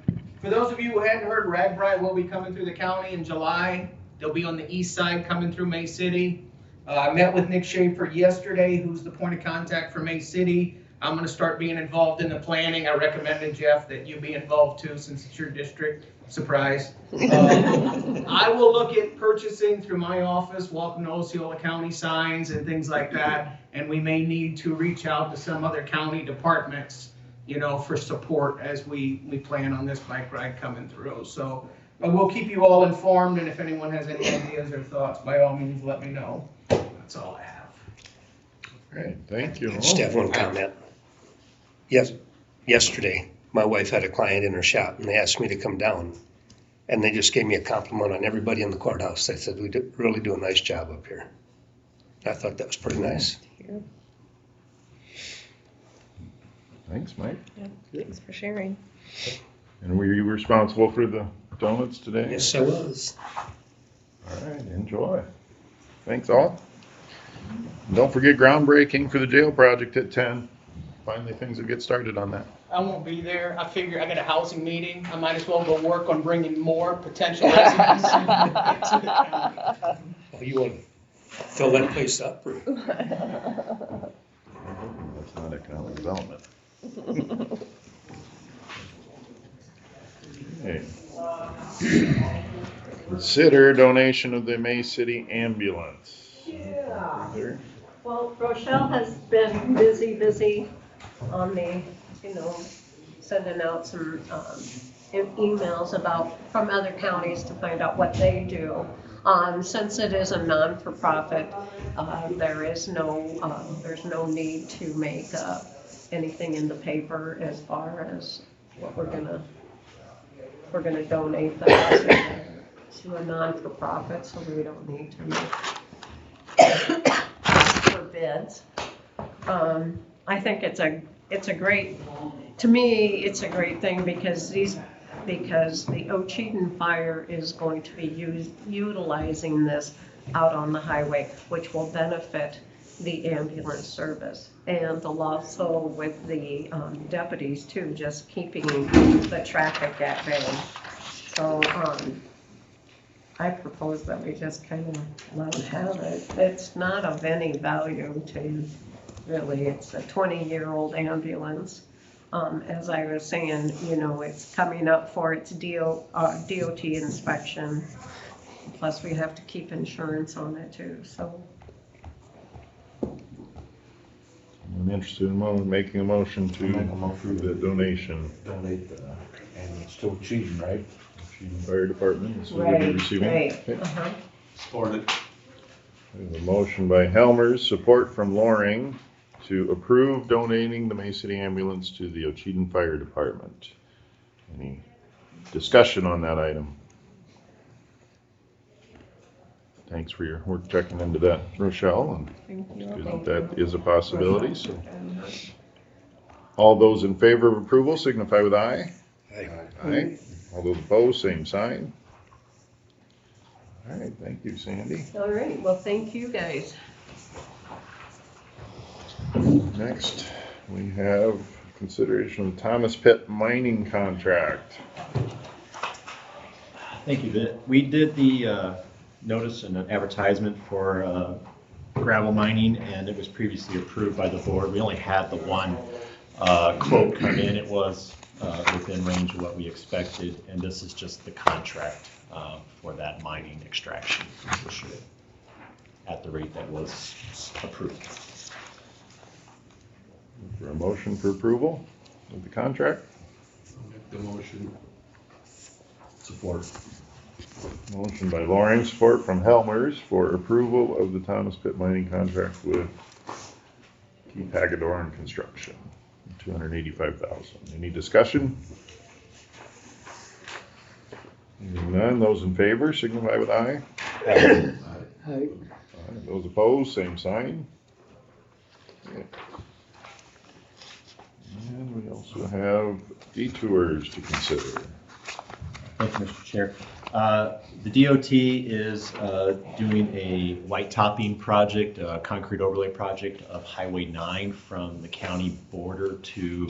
For those of you who hadn't heard, RAGBRAI will be coming through the county in July. They'll be on the east side coming through May City. I met with Nick Schaefer yesterday, who's the point of contact for May City. I'm gonna start being involved in the planning. I recommended, Jeff, that you be involved too, since it's your district. Surprise. I will look at purchasing through my office, welcome to Osceola County signs and things like that. And we may need to reach out to some other county departments, for support as we plan on this bike ride coming through. So we'll keep you all informed, and if anyone has any ideas or thoughts, by all means, let me know. That's all I have. Great, thank you. I just have one comment. Yes, yesterday, my wife had a client in her shop and they asked me to come down. And they just gave me a compliment on everybody in the courthouse. They said, we really do a nice job up here. I thought that was pretty nice. Thanks, Mike. Yeah, thanks for sharing. And were you responsible for the donuts today? Yes, I was. All right, enjoy. Thanks all. Don't forget groundbreaking for the jail project at 10. Finally, things will get started on that. I won't be there. I figure I got a housing meeting. I might as well go work on bringing more potential residents into the county. Oh, you want to fill that place up? Or? That's not economic development. Okay. Consider donation of the May City ambulance. Yeah. Well, Rochelle has been busy on the, sending out some emails from other counties to find out what they do. Since it is a non-for-profit, there's no need to make anything in the paper as far as what we're gonna donate that to a non-for-profit, so we don't need to make for bids. I think it's a great, to me, it's a great thing because the Ocheyedan Fire is going to be utilizing this out on the highway, which will benefit the ambulance service. And also with the deputies too, just keeping the traffic at bay. So I propose that we just kind of let them have it. It's not of any value to really, it's a 20-year-old ambulance. As I was saying, it's coming up for its DOT inspection. Plus we have to keep insurance on it too, so. I'm interested in making a motion to approve the donation. Donate the ambulance to Cheatham, right? Cheatham Fire Department is what we'll be receiving. Right. Okay. Support it. We have a motion by Helmers, support from Loring to approve donating the May City ambulance to the Ocheyedan Fire Department. Any discussion on that item? Thanks for your work checking into that, Rochelle, and it's good that is a possibility. So, all those in favor of approval signify with aye. Aye. Aye. All those opposed, same sign. All right, thank you, Sandy. All right, well, thank you guys. Next, we have consideration of Thomas Pitt mining contract. Thank you. We did the notice and an advertisement for gravel mining, and it was previously approved by the board. We only had the one quote come in. It was within range of what we expected, and this is just the contract for that mining extraction at the rate that was approved. For a motion for approval of the contract? Make the motion. Support. Motion by Loring, support from Helmers for approval of the Thomas Pitt mining contract with Key Pagadoran Construction, $285,000. Any discussion? Hearing none, those in favor signify with aye. Aye. Aye. Those opposed, same sign. Okay. And we also have detours to consider. Thank you, Mr. Chair. The DOT is doing a white topping project, a concrete overlay project of Highway 9 from the county border to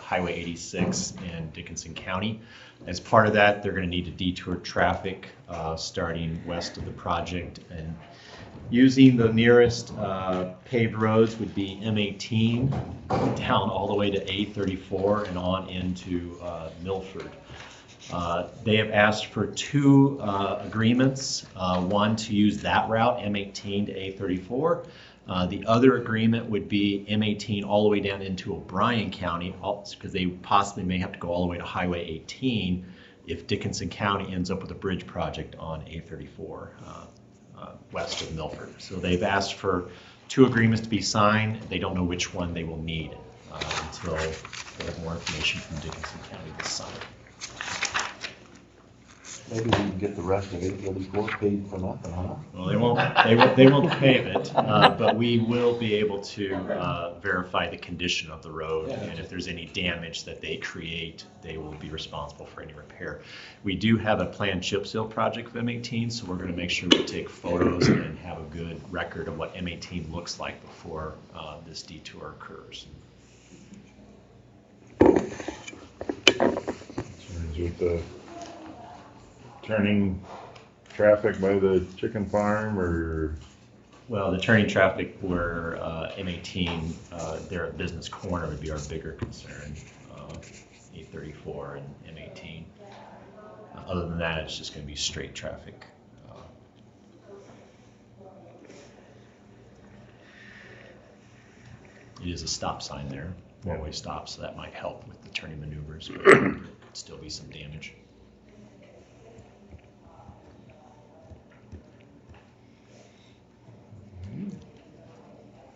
Highway 86 in Dickinson County. As part of that, they're going to need to detour traffic starting west of the project, and using the nearest paved roads would be M18 down all the way to A34 and on into Milford. They have asked for two agreements, one to use that route, M18 to A34. The other agreement would be M18 all the way down into O'Brien County, because they possibly may have to go all the way to Highway 18 if Dickinson County ends up with a bridge project on A34 west of Milford. So they've asked for two agreements to be signed. They don't know which one they will need until they have more information from Dickinson County this summer. Maybe we can get the rest of A34 paid for nothing, huh? Well, they won't pave it, but we will be able to verify the condition of the road, and if there's any damage that they create, they will be responsible for any repair. We do have a planned chip seal project for M18, so we're going to make sure we take photos and have a good record of what M18 looks like before this detour occurs. With the turning traffic by the chicken farm, or? Well, the turning traffic where M18, there at Business Corner would be our bigger concern, 834 and M18. Other than that, it's just going to be straight traffic. It is a stop sign there, four-way stop, so that might help with the turning maneuvers, but there could still be some damage.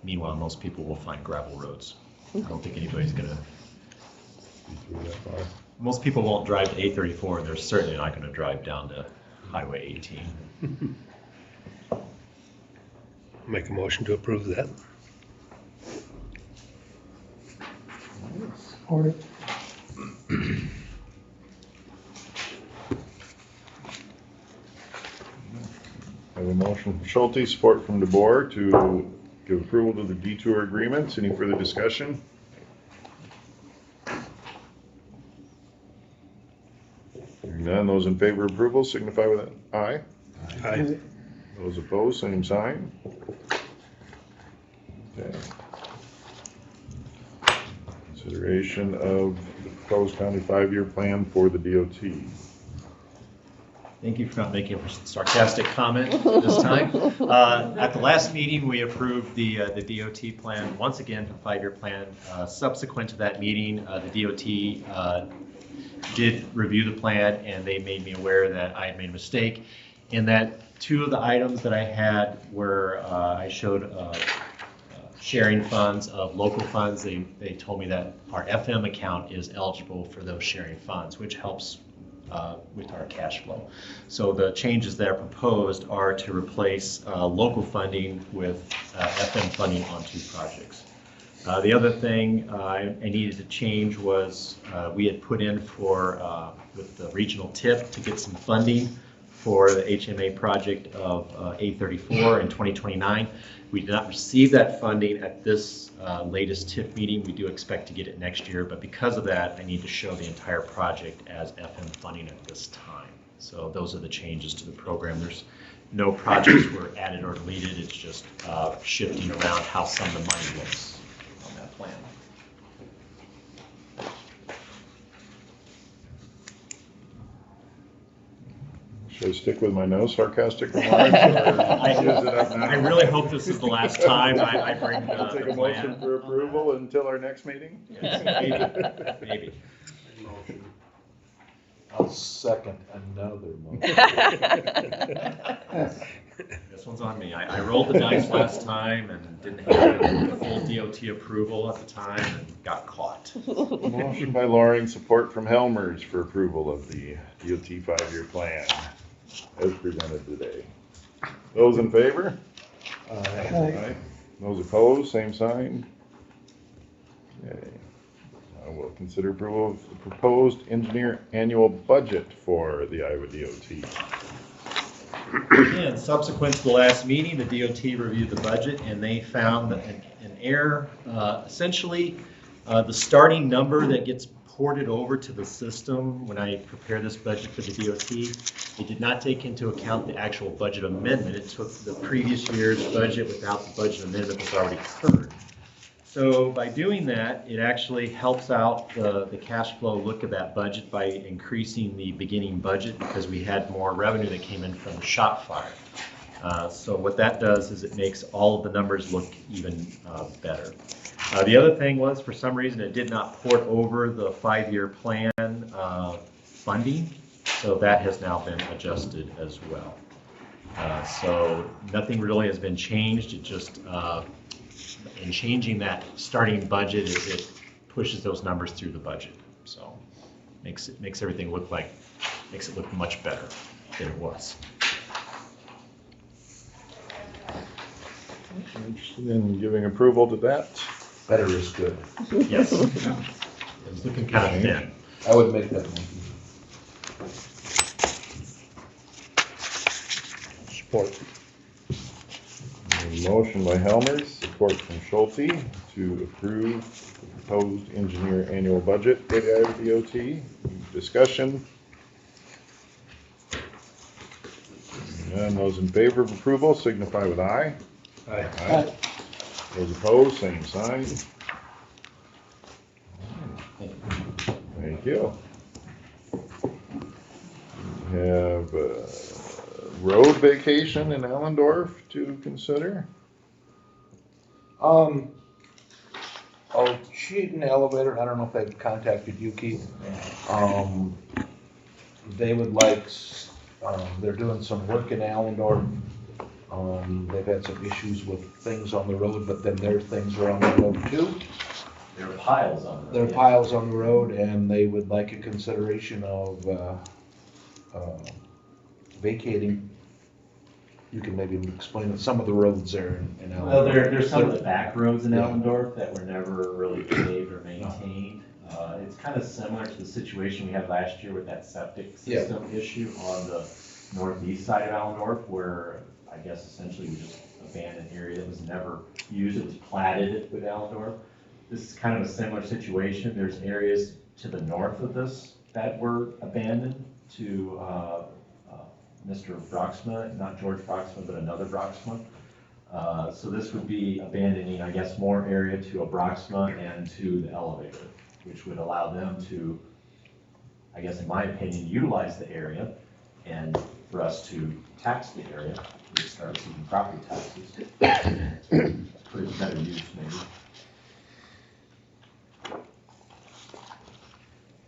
Meanwhile, most people will find gravel roads. I don't think anybody's gonna. Most people won't drive to A34, and they're certainly not gonna drive down to Highway 18. Make a motion to approve that. Order. I have a motion from Schulte, support from DeBoer to give approval to the detour agreements. Any further discussion? Hearing none, those in favor of approval signify with an aye. Aye. Those opposed, same sign. Okay. Consideration of the proposed county 5-year plan for the DOT. Thank you for not making a sarcastic comment this time. At the last meeting, we approved the DOT plan, once again, the 5-year plan. Subsequent to that meeting, the DOT did review the plan, and they made me aware that I had made a mistake, in that two of the items that I had were, I showed sharing funds of local funds. They told me that our FM account is eligible for those sharing funds, which helps with our cash flow. So the changes that are proposed are to replace local funding with FM funding on two projects. The other thing I needed to change was we had put in for, with the regional tip, to get some funding for the HMA project of A34 in 2029. We did not receive that funding at this latest TIP meeting. We do expect to get it next year, but because of that, I need to show the entire project as FM funding at this time. So those are the changes to the program. There's no projects were added or deleted. It's just shifting around how some of the money looks on that plan. Should I stick with my no sarcastic remarks? I really hope this is the last time I bring the I'll take a motion for approval until our next meeting? Yes, maybe. I'll second another motion. This one's on me. I rolled the dice last time and didn't have the full DOT approval at the time and got caught. Motion by Loring, support from Helmers for approval of the DOT 5-year plan as presented today. Those in favor? Aye. Those opposed, same sign. Okay. Now we'll consider approval of the proposed engineer annual budget for the Iowa DOT. And subsequent to the last meeting, the DOT reviewed the budget and they found an error. Essentially, the starting number that gets ported over to the system when I prepare this budget for the DOT, it did not take into account the actual budget amendment. It took the previous year's budget without the budget amendment that's already occurred. So by doing that, it actually helps out the cash flow look of that budget by increasing the beginning budget because we had more revenue that came in from the shop fire. So what that does is it makes all of the numbers look even better. The other thing was, for some reason, it did not port over the 5-year plan funding, so that has now been adjusted as well. So nothing really has been changed. It just in changing that starting budget, it pushes those numbers through the budget. So makes everything look much better than it was. Interested in giving approval to that? Better is good. Yes. It's looking kind of thin. I would make that motion. Support. Motion by Helmers, support from Schulte to approve the proposed engineer annual budget for the Iowa DOT. Discussion. And those in favor of approval signify with aye. Aye. Those opposed, same sign. Thank you. We have road vacation in Allendorf to consider. Sheet and elevator, I don't know if they've contacted you, Keith. They would like, they're doing some work in Allendorf. They've had some issues with things on the road, but then their things are on the road too. There are piles on it. There are piles on the road, and they would like a consideration of vacating. You can maybe explain some of the roads there in Allendorf. Well, there's some of the back roads in Allendorf that were never really paved or maintained. It's kind of similar to the situation we had last year with that septic system issue on the northeast side of Allendorf, where I guess essentially we just abandoned area that was never used. It was platted with Allendorf. This is kind of a similar situation. There's areas to the north of this that were abandoned to Mr. Broxma, not George Broxma, but another Broxma. So this would be abandoning, I guess, more area to a Broxma and to the elevator, which would allow them to, I guess, in my opinion, utilize the area and for us to tax the area. We start receiving property taxes. Put it to better use, maybe.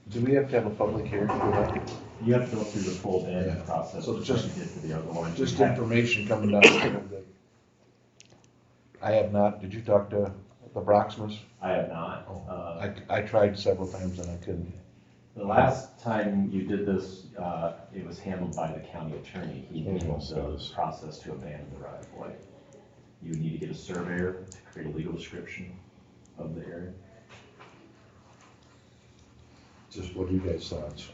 Do we have to have a public hearing for that? You have to go through the full ban process. So just, like you did for the other one. just information coming down. I have not. Did you talk to the Broxmas? I have not. I tried several times and I couldn't. The last time you did this, it was handled by the county attorney. He handled the process to abandon the right of way. You need to get a surveyor to create a legal description of the area. Just what are you guys' thoughts?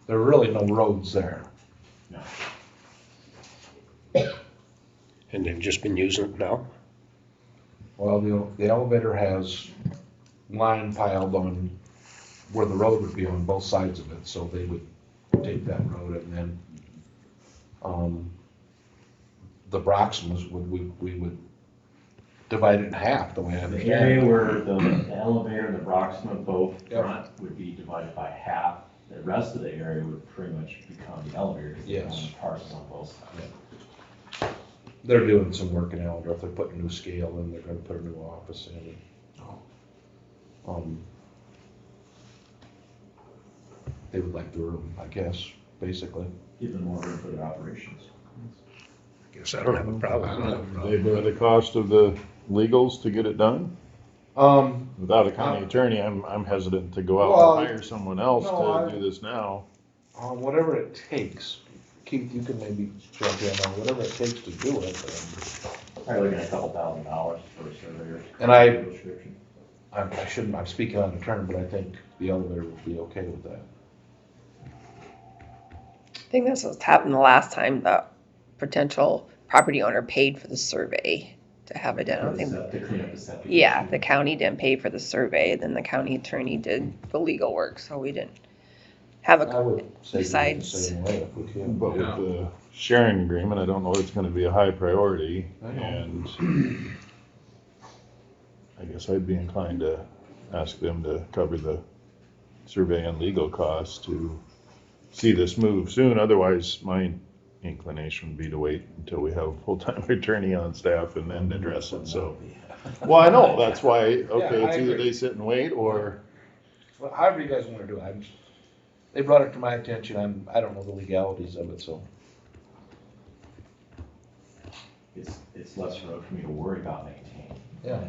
There are really no roads there. No. And they've just been using it now? Well, the elevator has line piled on where the road would be on both sides of it, so they would take that road and then the Broxmas we would divide it in half the way I The understand. area where the elevator and the Broxma both front would be divided by half. The rest of the area would pretty much become the elevator. Yes. Parcels on both sides. They're doing some work in Allendorf. They're putting a new scale in. They're going to put a new office in. They would like the room, I guess, basically. Give them more room for their operations. I guess I don't have a problem. They bear the cost of the legals to get it done? Without a county attorney, I'm hesitant to go out and hire someone else to do this now. Whatever it takes. Keith, you can maybe jump in on whatever it takes to do it. Probably looking at $2,000 for a surveyor. And I- Description. I'm speaking on the term, but I think the elevator would be okay with that. I think that's what happened the last time the potential property owner paid for the survey to have it done. I don't think. To clean up the septic. Yeah, issue. the county didn't pay for the survey, then the county attorney did the legal work, so we didn't have I a, would say do it the besides- same way if we can. But with the sharing agreement, I don't know it's gonna be a high priority, I know. and I guess I'd be inclined to ask them to cover the survey and legal costs to see this move soon, otherwise my inclination would be to wait until we have a full-time attorney on staff and then address it, so. Well, I know, that's why, okay, Yeah, I it's either agree. they sit and wait, or, Well, however you guys wanna do it, they brought it to my attention, I don't know the legalities of it, so. It's less road for me to worry about maintaining. Yeah.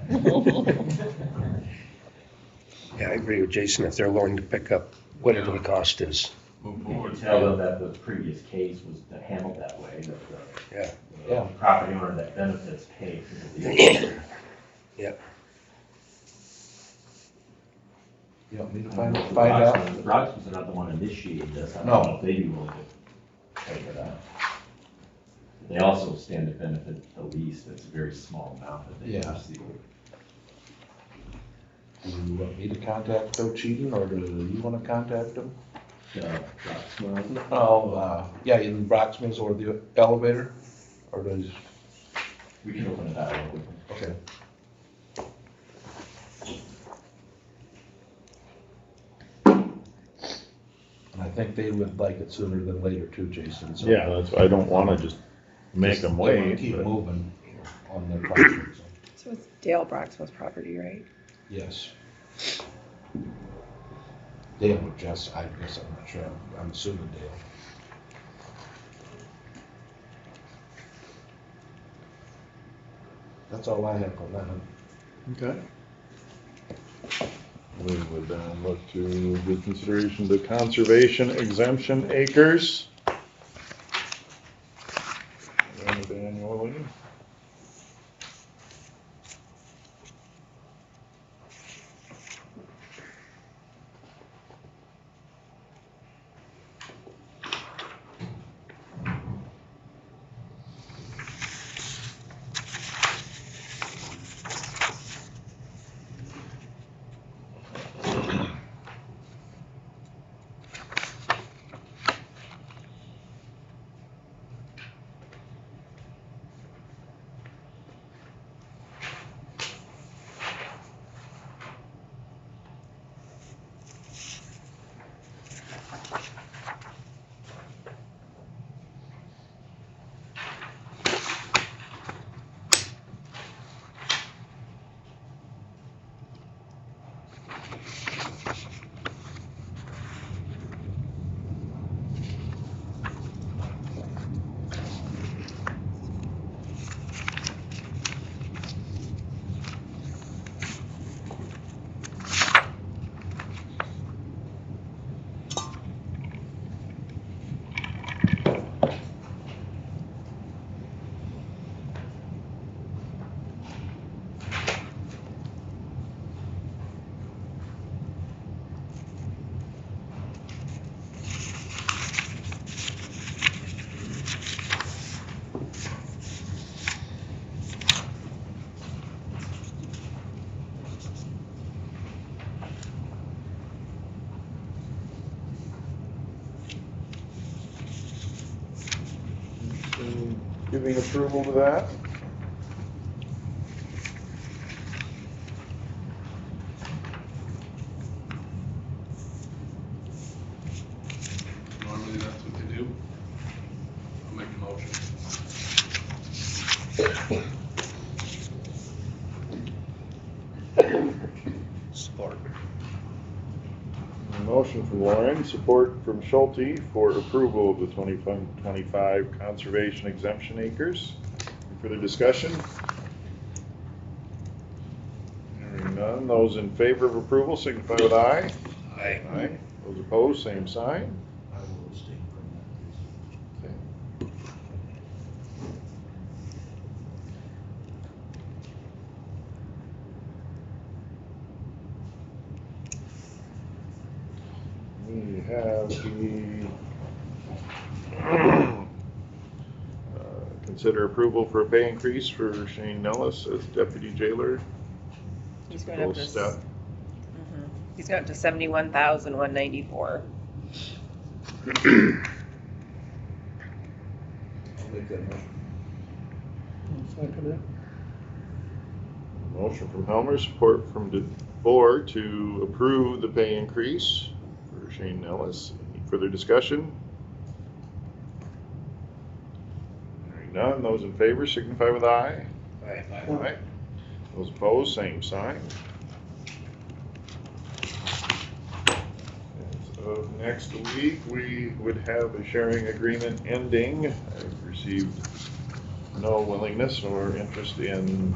Yeah, I agree with Jason, if they're willing to pick up whatever the cost is. Move You forward. can tell them that the previous case was handled that way, that Yeah. the Yeah. property owner that benefits paid for the. You want me to find The out? Broxmans are not the one initiating this, I No. don't know if they'd be willing to pay for that. They also stand to benefit the least, it's a very small amount that they Yeah. receive. Do you want me to contact Coach Eaton, or do you wanna contact them? Broxman, Oh, yeah, either Broxman's or the elevator, or does, we can open a dialogue with them. okay. And I think they would like it sooner than later too, Jason, so. yeah, that's, I don't wanna just make them They wanna wait, keep but- moving on their project, so, so it's Dale Broxman's property, right? yes. Dale or Jess, I guess, I'm not sure, I'm assuming Dale. That's all I have on that. Okay. We would then look to give consideration to conservation exemption acres. Rented annually. Giving approval to that? Normally that's what they do. I'll make a motion. Support. A motion from Lauren, support from Schulte for approval of the 2025 conservation exemption acres. Any further discussion? Hearing none, those in favor of approval signify with aye. Aye. Aye. Those opposed, same sign. I will abstain from that. Okay. We have the consider approval for a pay increase for Shane Nellis as deputy jailer. He's going up to, Step. he's going up to 71,194. I'll make that motion. Motion from Helmer, support from DeBoer to approve the pay increase for Shane Nellis. Any further discussion? Hearing none, those in favor signify with aye. Aye. Aye. Those opposed, same sign. As of next week, we would have a sharing agreement ending. I've received no willingness or interest in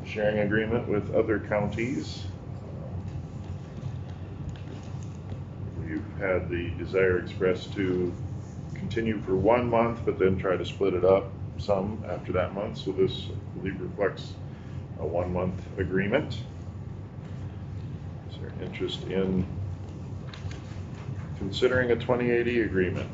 sharing agreement with other counties. We've had the desire expressed to continue for 1 month, but then try to split it up some after that month. So this, I believe, reflects a 1 month agreement. Is there interest in considering a 2080 agreement?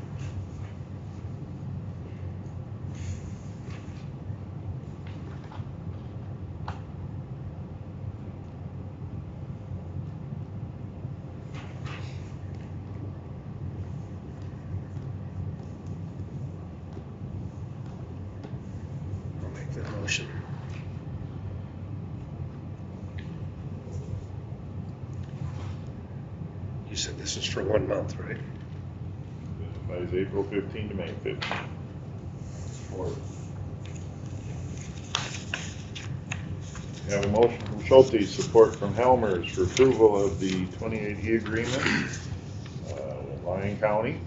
I'll make that motion. You said this is for 1 month, right? Is April 15 to May 15. We have a motion from Schulte, support from Helmers for approval of the 2080 agreement with Lyon County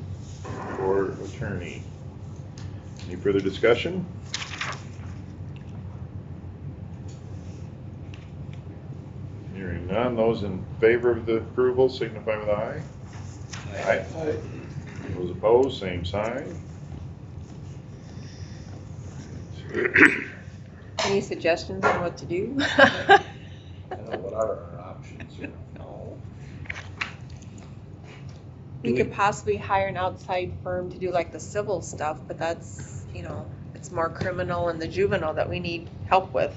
for attorney. Any further discussion? Hearing none, those in favor of the approval signify with aye. Aye. Those opposed, same sign. Any suggestions on what to do? I know, what are our options here? No. We could possibly hire an outside firm to do like the civil stuff, but that's, you know, it's more criminal and the juvenile that we need help with.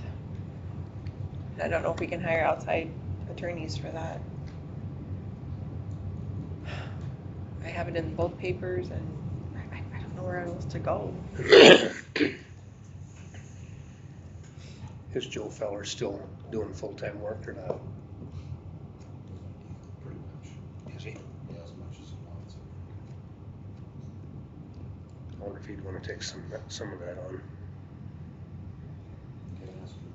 I don't know if we can hire outside attorneys for that. I have it in both papers and I don't know where else to go. Is Joe Feller still doing full-time work or not? Pretty much. Is he? Yeah, as much as he wants. I wonder if he'd want to take some of that on. Can't ask him.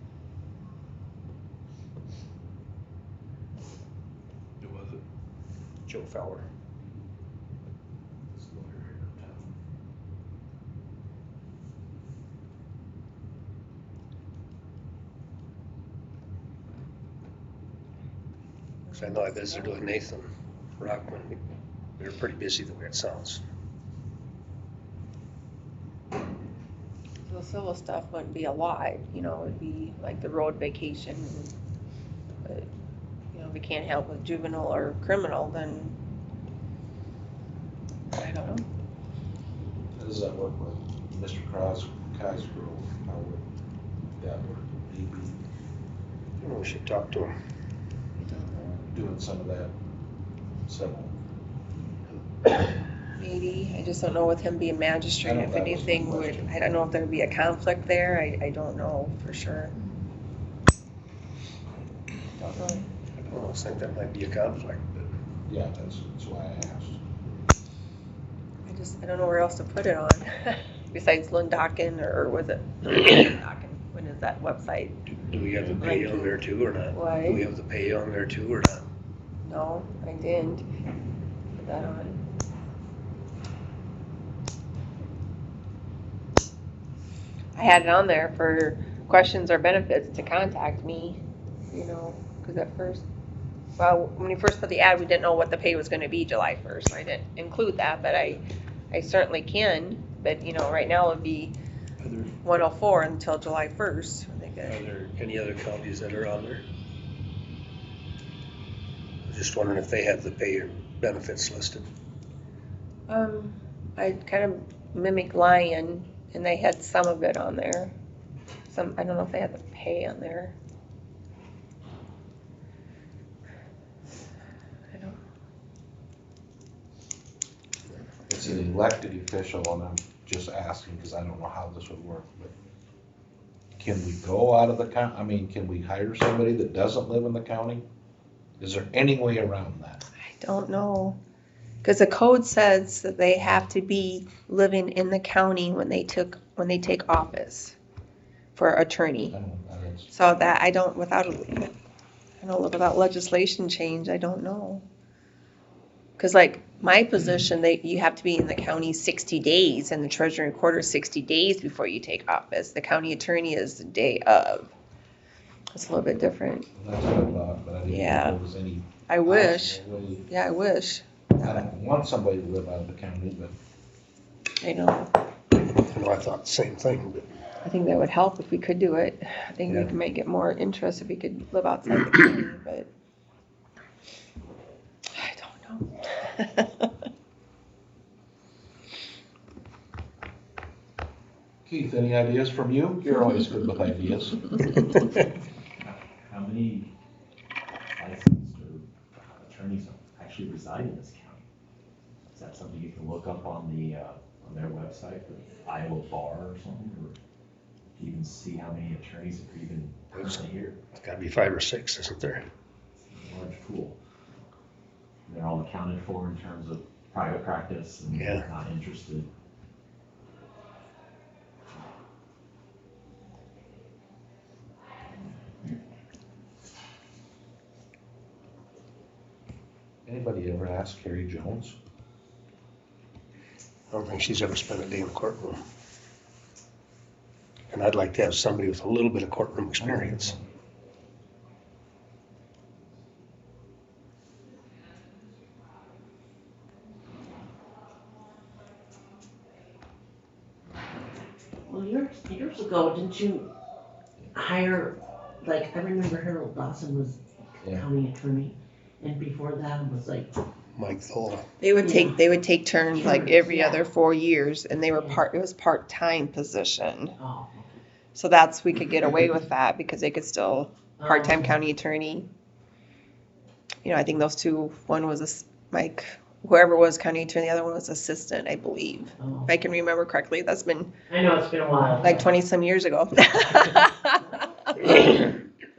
Who was it? Joe Feller. This lawyer here in town. Because I know I visited with Nathan Rockman. They're pretty busy the way it sounds. The civil stuff wouldn't be a lot, you know, it'd be like the road vacation. But, you know, if we can't help with juvenile or criminal, then I don't know. How does that work with Mr. Cosgrove? How would that work? Would he be We should talk to him. doing some of that civil? Maybe, I just don't know with him being magistrate, I know if that was my anything would, question. I don't know if there would be a conflict there, I don't know for sure. Don't know. I almost think that might be a conflict, but Yeah, that's why I asked. I don't know where else to put it on, besides Lundaken, or was it Lundaken, when is that website? do we have the pay on there too or not? What? Do we have the pay on there too or not? No, I didn't put that on. I had it on there for questions or benefits to contact me, you know, because at first, well, when we first put the ad, we didn't know what the pay was gonna be July 1st, so I didn't include that, but I certainly can, but, you know, right now it'd be Are there, 104 until July 1st. I think are that- there any other counties that are on there? I was just wondering if they have the pay benefits listed? I kind of mimic Lion, and they had some of it on there. Some, I don't know if they had the pay on there. I don't. It's an elected official, and I'm just asking because I don't know how this would work, but can we go out of the county? I mean, can we hire somebody that doesn't live in the county? Is there any way around that? I don't know. Because the code says that they have to be living in the county when they take office for attorney. So that I don't, without legislation change, I don't know. Because like my position, you have to be in the county 60 days and the treasurer and recorder 60 days before you take office. The county attorney is the day of. It's a little bit different. That's what I thought, but I didn't know if there was any. I wish. way. Yeah, I wish. I don't want somebody to live out of the county, but. I know. I thought the same thing, but. I think that would help if we could do it. I think we could make it more interest if we could live outside the county, but I don't know. Keith, any ideas from you? You're always good with ideas. How many licensed or attorneys actually reside in this county? Is that something you can look up on their website, the Iowa Bar or something, or do you even see how many attorneys are even currently here? It's gotta be 5 or 6, isn't there? It's a large pool. They're all accounted for in terms of private practice and not interested. Anybody ever ask Carrie Jones? I don't think she's ever spent a day in a courtroom. And I'd like to have somebody with a little bit of courtroom experience. Well, years ago, didn't you hire, like, I remember Harold Dawson was county attorney, and before that it was like. Mike Thola. They would take turns like every other 4 years, and it was part-time position. Oh. So we could get away with that because they could still, part-time county attorney. You know, I think those two, one was Mike, whoever was county attorney, the other one was assistant, I believe. If I can remember correctly, that's been. I know, it's been a while. Like 20-some years ago.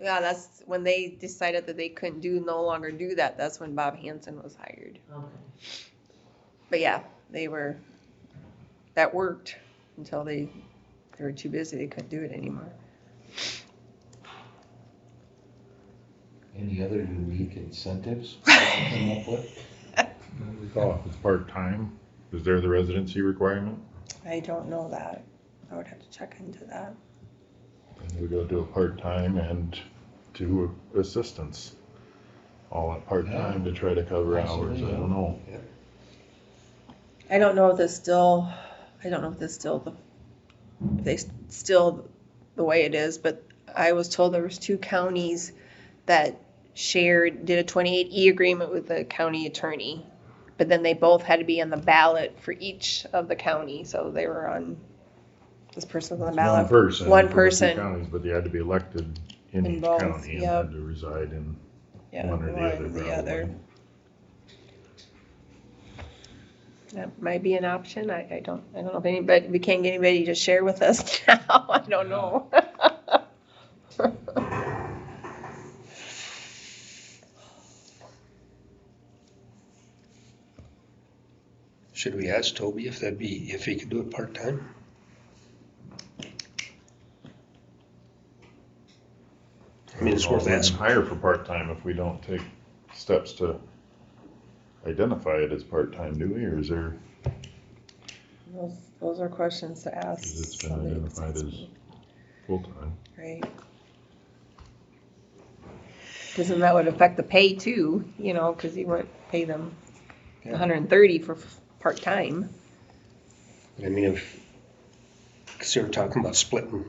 Yeah, that's when they decided that they couldn't no longer do that. That's when Bob Hansen was hired. Okay. But yeah, that worked until they were too busy. They couldn't do it anymore. Any other unique incentives that you come up with? We call it part-time. Is there the residency requirement? I don't know that. I would have to check into that. And we go to a part-time and 2 assistants, all at part-time to try to cover hours. I don't know. I don't know if it's still the way it is, but I was told there was 2 counties that did a 28E agreement with the county attorney, but then they both had to be on the ballot for each of the counties, so they were on, this person was on the ballot. One person. For the 2 counties, but they had to be elected in each both, county and had to reside in one or the other. That might be an option. I don't know if anybody, we can't get anybody to share with us now. I don't know. Should we ask Toby if he could do it part-time? I mean, it's worth asking. Hire for part-time if we don't take steps to identify it as part-time, do we, or is there? Those are questions to ask. Because it's been identified as full-time. Right. Because then that would affect the pay too, because you wouldn't pay them $130 for part-time. I mean, because they were talking about splitting,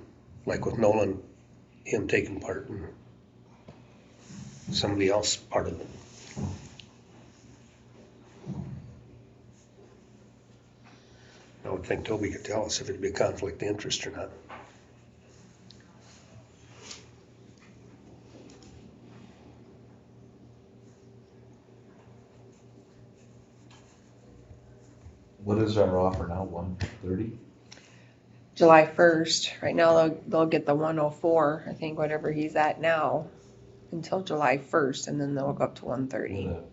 like with Nolan, him taking part and somebody else part of it. would think Toby could tell us if it'd be a conflict of interest or not. What is our offer now, 130? July 1st. Right now, they'll get the 104, I think, whatever he's at now, until July 1st, and then they'll go up to 130. Would a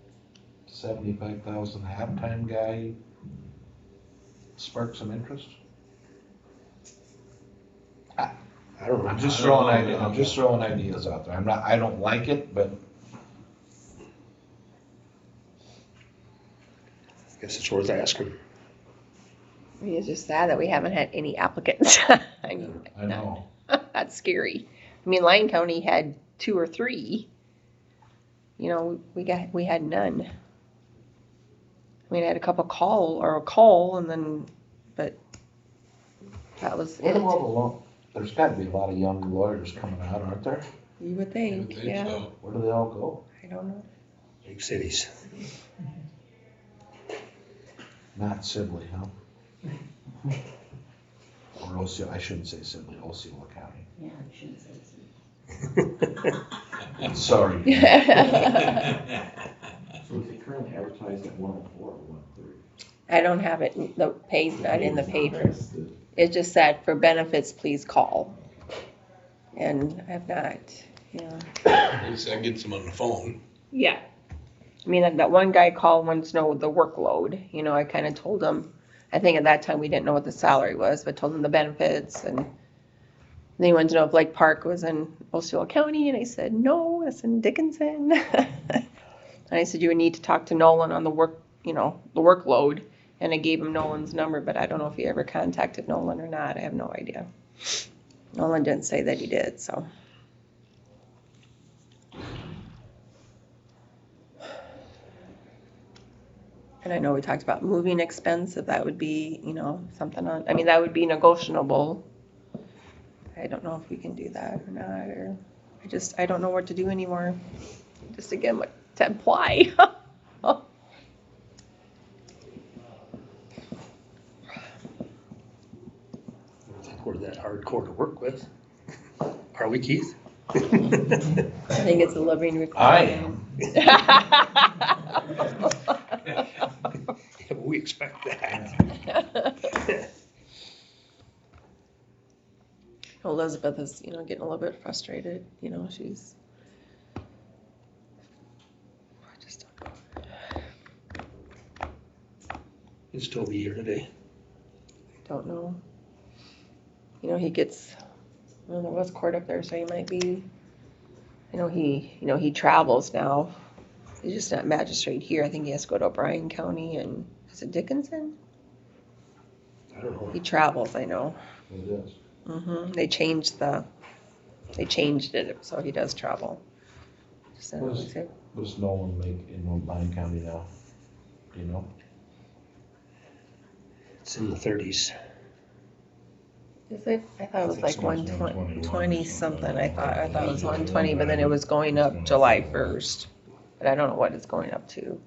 75,000 halftime guy spark some interest? I don't know. I'm just throwing ideas out there. I don't like it, but Guess it's worth asking. I mean, it's just sad that we haven't had any applicants. I mean, I know. that's scary. I mean, Lyon County had 2 or 3. You know, we had none. I mean, I had a call, and then, but that was What it. about the law? There's gotta be a lot of young lawyers coming out, aren't there? You would think, yeah. Where do they all go? I don't know. Big cities. Not Sibley, huh? Or Osceola, I shouldn't say Sibley, Osceola County. Yeah, I shouldn't say Sorry. So is it currently advertised at 104 or 130? I don't have it, the pay's not in the paper. It just said, for benefits, please call. And I have not, yeah. At least that gets them on the phone. Yeah. I mean, that one guy called, wanted to know the workload. You know, I kind of told him, I think at that time we didn't know what the salary was, but told him the benefits. And then he wanted to know if Lake Park was in Osceola County. And I said, no, it's in Dickinson. And I said, you would need to talk to Nolan on the workload. And I gave him Nolan's number, but I don't know if he ever contacted Nolan or not. I have no idea. Nolan didn't say that he did, so. And I know we talked about moving expense, if that would be, something on, I mean, that would be negotiable. I don't know if we can do that or not, or I don't know what to do anymore. Just again, what to apply. I don't think we're that hardcore to work with. Are we, Keith? I think it's a living I requirement. am. Yeah, but we expect that. Elizabeth is, getting a little bit frustrated. She's. I just don't know. Is Toby here today? I don't know. He gets. Well, there was court up there, so he might be. He travels now. He's just not magistrate here. I think he has to go to O'Brien County and is it Dickinson? I don't know. He travels, I know. It is. They changed it, so he does travel. So, What does Nolan make in Lyon County now? Do you know? It's in the 30s. is it? I thought it was like it's 120, 120 something. I thought it was 120, but then it was going up July 1st. But I don't know what it's going up to.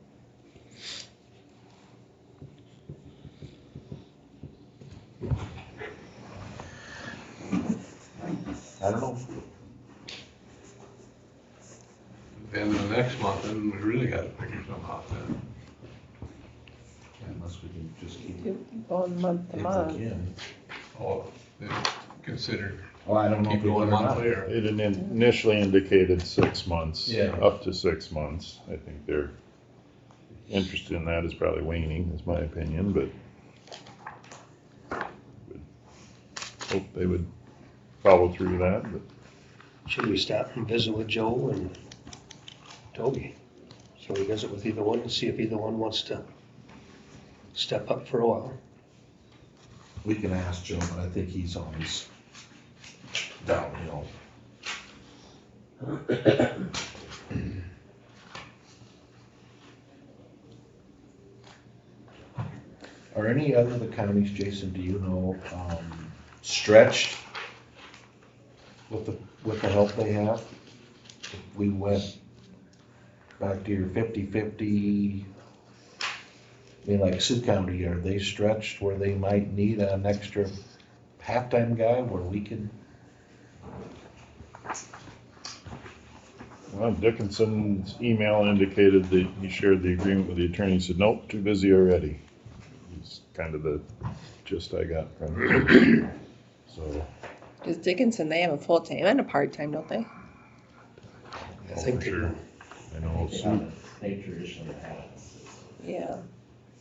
I don't know. Then the next month, then we really gotta figure something out then. Unless we can just keep. Going month to If month. we can. Oh, then consider Well, I don't know if keep we going will or not. monthly or. It initially indicated 6 months. Yeah. Up to 6 months. I think their interest in that is probably waning, is my opinion, but hope they would follow through that, but Should we stop and visit with Joe and Toby? So we visit with either one and see if either one wants to step up for a while. We can ask Joe, but I think he's always downhill. Are any other of the counties, Jason, do you know, stretched with the help they have? If we went back to your 50-50 I mean, like Sioux County, are they stretched where they might need an extra halftime guy where we can? Well, Dickinson's email indicated that he shared the agreement with the attorney. He said, nope, too busy already. It's kind of the gist I got from him. So, Because Dickinson, they have a full-time and a part-time, don't they? I think for sure. I know Sioux, They traditionally have an assistant. Yeah.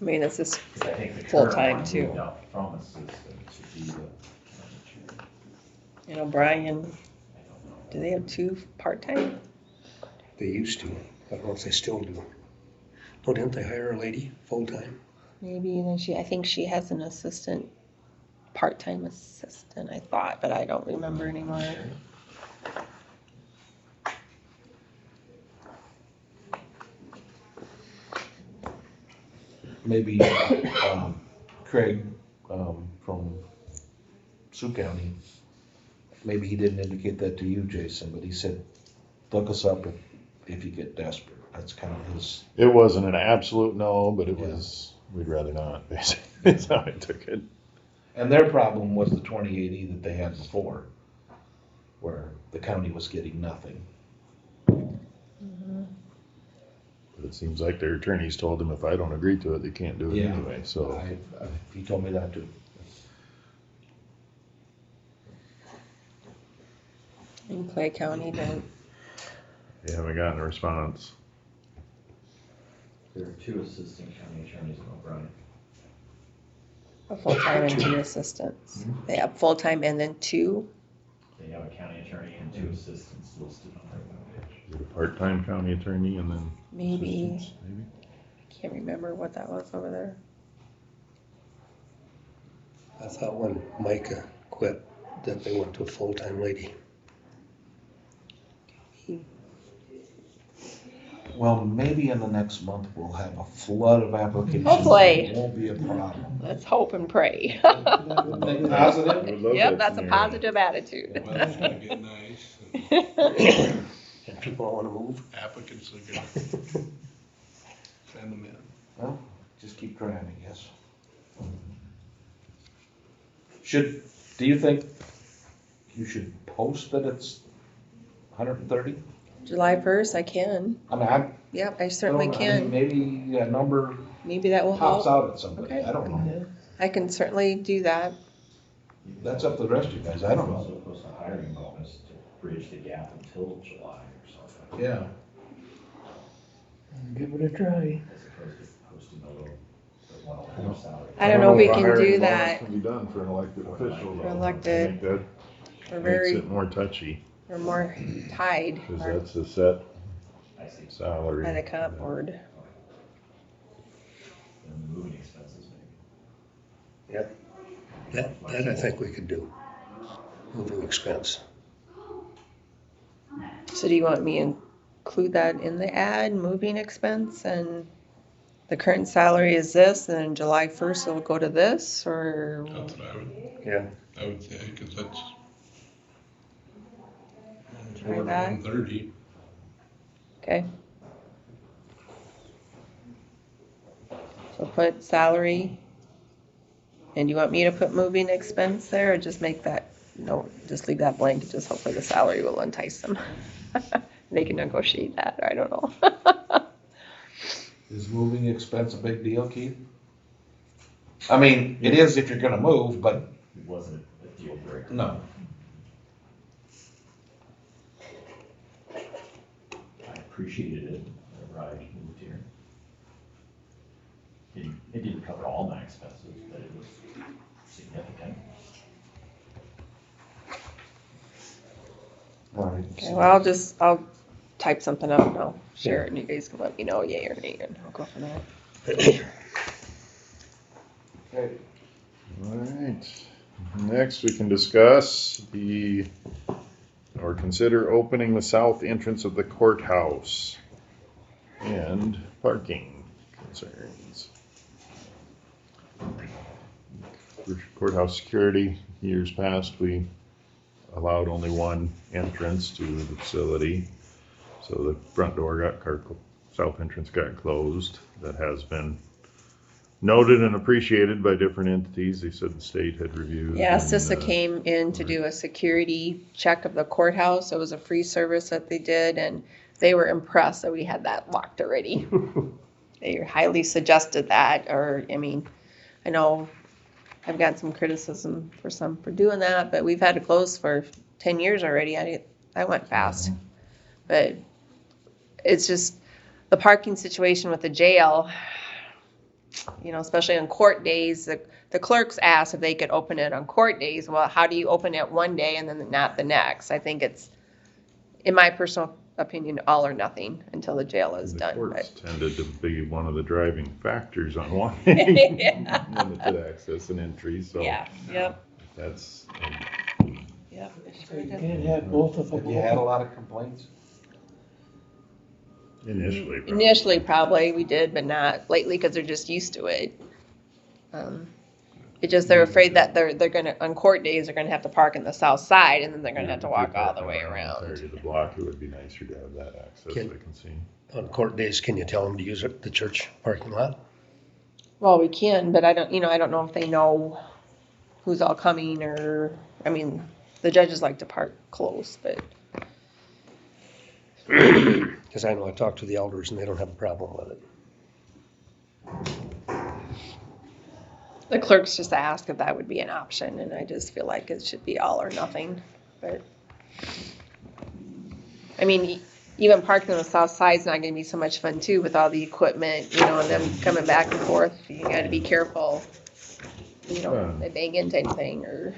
I mean, it's just 'Cause I think the current full-time one too. moved up from assistant to be the county attorney. You know, Brian, I don't know. do they have 2 part-time? They used to. I don't know if they still do. Oh, didn't they hire a lady full-time? Maybe, and then I think she has an assistant, part-time assistant, I thought, but I don't remember anymore. Maybe Craig from Sioux County, maybe he didn't indicate that to you, Jason, but he said, look us up if you get desperate. That's kind of his. it wasn't an absolute no, but it Yeah. was, we'd rather not, basically. That's how I took it. And their problem was the 2080 that they had before, where the county was getting nothing. But it seems like their attorneys told them if I don't agree to it, they can't do it Yeah. anyway, so. He told me that too. In Clay County, don't. They haven't gotten a response. There are 2 assistant county attorneys in O'Brien. A full-time and 2 assistants. They have full-time and then 2. They have a county attorney and 2 assistants listed on their webpage. Is it a part-time county attorney and then Maybe. assistants, maybe? I can't remember what that was over there. I thought when Micah quit that they went to a full-time lady. Well, maybe in the next month we'll have a flood of applications. Hopefully. It won't be a problem. Let's hope and pray. Think positive? I would love Yep, that that's a scenario. positive attitude. The weather's gonna get nice, And people don't wanna move. and applicants are gonna send them in. Well, just keep trying, I guess. Do you think you should post that it's 130? July 1st, I can. I mean, Yep, I certainly can. Maybe a number Maybe that will pops help. out at somebody, Okay. I don't know. I can certainly do that. That's up to the rest of you guys, I don't You know. also post a hiring bonus to bridge the gap until July or something. Yeah. Give it a try. As opposed to posting a little, the 1.5 salary. I don't know if we a can hiring do bonus that. Can be done for an elected official though. For elected. I think that We're makes very, it more touchy, we're more tied because that's a set I see. salary. by the comp board. And the moving expenses maybe. Yep. That I think we could do. Moving expense. So do you want me to include that in the ad, moving expense, and the current salary is this, and then July 1st it'll go to this, or? That's what Yeah. I would say, cause that's Try that. 130. Okay. So put salary, and you want me to put moving expense there, or just make that, no, just leave that blank, just hopefully the salary will entice them. They can negotiate that, or I don't know. Is moving expense a big deal, Keith? I mean, it is if you're gonna move, but It wasn't a deal breaker. no. I appreciated it whenever I moved here. It didn't cover all my expenses, but it was significant. All right. Okay, well, I'll type something up and I'll share it, and you guys can let me know yay or nay, and I'll go from there. Okay. All right, next we can discuss or consider opening the south entrance of the courthouse and parking concerns. For courthouse security, years past, we allowed only one entrance to the facility. So the front door south entrance got closed. That has been noted and appreciated by different entities. They said the state had reviewed. Yeah, and, CISA came in to do a security check of the courthouse. It was a free service that they did, and they were impressed that we had that locked already. They highly suggested that, or, I mean, I know I've got some criticism for doing that, but we've had it closed for 10 years already. I went fast. But it's just the parking situation with the jail, you know, especially on court days, the clerks asked if they could open it on court days. Well, how do you open it one day and then not the next? I think it's, in my personal opinion, all or nothing until the jail is done. Courts tended to be one of the driving factors on wanting Yeah. limited access and entry, so. Yeah, yep, That's, yep. You can't have both of them. Have you had a lot of complaints? initially. probably. Initially, probably, we did, but not lately, because they're just used to it. It's just they're afraid that they're gonna, on court days, they're gonna have to park in the south side, and then they're gonna have to walk all the way around. Entirety of the block, it would be nicer to have that access, Can- I can see. On court days, can you tell them to use the church parking lot? Well, we can, but I don't know if they know who's all coming, or, I mean, the judges like to park close, but. Because I know I talked to the elders and they don't have a problem with it. The clerks just asked if that would be an option, and I just feel like it should be all or nothing, but. I mean, even parking on the south side's not gonna be so much fun too, with all the equipment, you know, and them coming back and forth. You gotta be careful, you know, they bang into anything, or.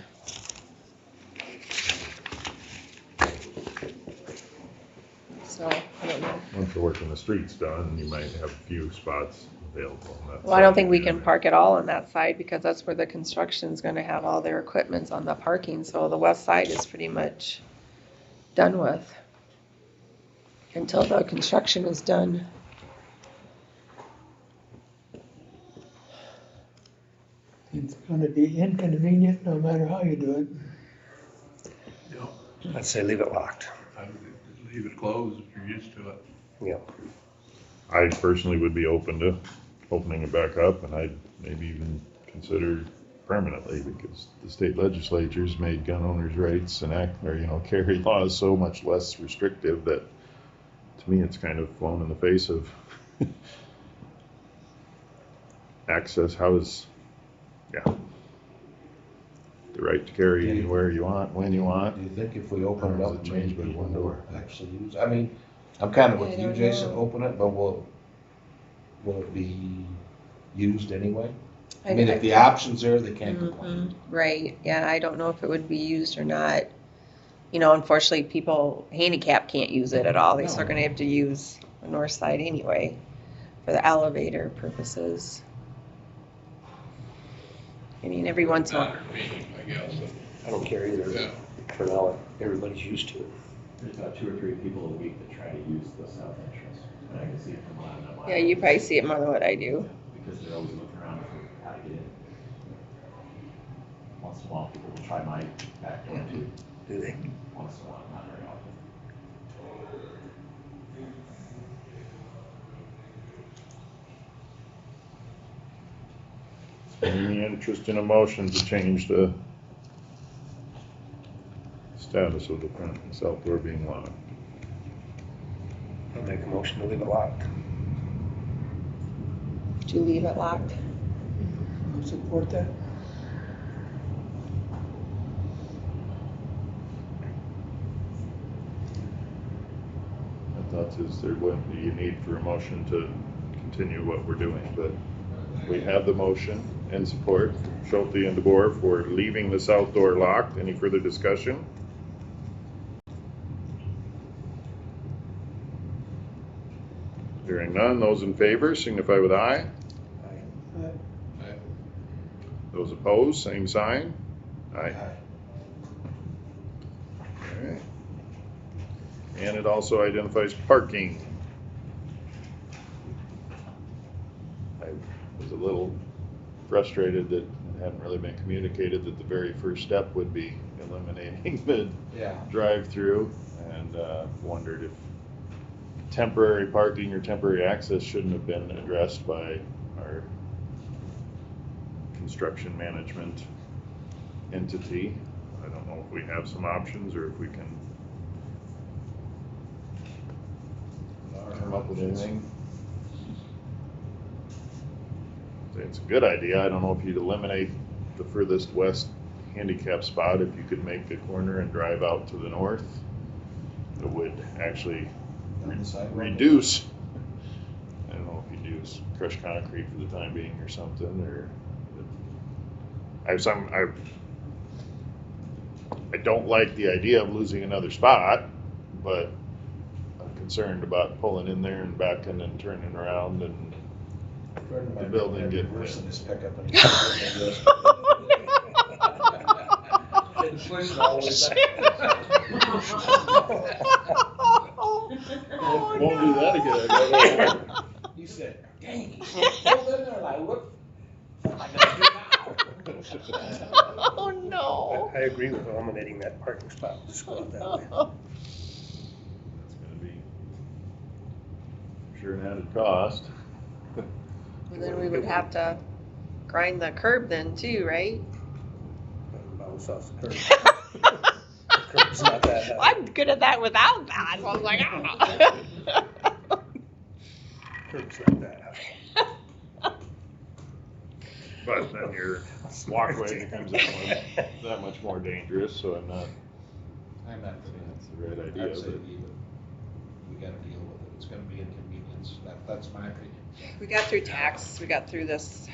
So, I don't know. Once the work in the street's done, you might have a few spots available. on that Well, I don't side. think we can park at all on that side, because that's where the construction's gonna have all their equipments on the parking, so the west side is pretty much done with. Until the construction is done. It's gonna be inconvenient no matter how you do it. I'd say leave it locked. I'd leave it closed if you're used to it. Yep. I personally would be open to opening it back up, and I'd maybe even consider permanently, because the state legislature's made gun owners' rights and carry laws so much less restrictive that, to me, it's kind of flown in the face of access. The right to carry anywhere you want, when you want. Do you think if we open it Or up, does it maybe change by people one will door? actually use, I mean, I'm kind of I with you, don't Jason, know. open it, but will it be used anyway? I mean, if the option's there, they can't complain. Right, yeah, I don't know if it would be used or not. You know, unfortunately, people, handicap can't use it at all. They're still gonna have to use the north side anyway, for the elevator purposes. I mean, every once in a while. Better me, I guess. I don't care either. Yeah. For now, everybody's used to it. There's about 2 or 3 people a week that try to use the south entrance, and I can see it from mile to mile. Yeah, you probably see it more than what I do. Because they're always looking around for how to get in. Once in a while, people will try my back door too. Do they? Once in a while, not very often. Any interest in a motion to change the status of the front and south door being locked? I'll make a motion to leave it locked. Do you leave it locked? I'll support that. My thoughts is there wouldn't be a need for a motion to continue what we're doing, but we have the motion and support from Schulte and DeBoer for leaving the south door locked. Any further discussion? Hearing none, those in favor signify with aye. Those opposed, same sign. Aye. Alright. And it also identifies parking. I was a little frustrated that it hadn't really been communicated that the very first step would be eliminating the drive-through, and wondered if temporary parking or temporary access shouldn't have been addressed by our construction management entity. I don't know if we have some options or if we can come up with anything. It's a good idea. I don't know if you'd eliminate the furthest west handicap spot, if you could make the corner and drive out to the north. It would actually reduce, I don't know if you do crushed concrete for the time being or something, or I don't like the idea of losing another spot, but I'm concerned about pulling in there and backing and turning around and the building getting Worse than his pickup. And push it all the way back. Won't do that again. I know. He said, dang, he pulled in there and I looked. What am I gonna do now? Oh, no. I agree with eliminating that parking spot. Just go out that way. It's gonna be, I'm sure, an added cost. And then we would have to grind the curb then too, right? Bounce off the curb. The curb's not that high. I'm good at that without that, so I was like, ah. Curb's not that high. But then your walkway becomes that much more dangerous, so I'm not I'm not saying that's the right idea. I'd say But leave it. We gotta deal with it. It's gonna be inconvenience. That's my opinion. We got through tax, we got through this,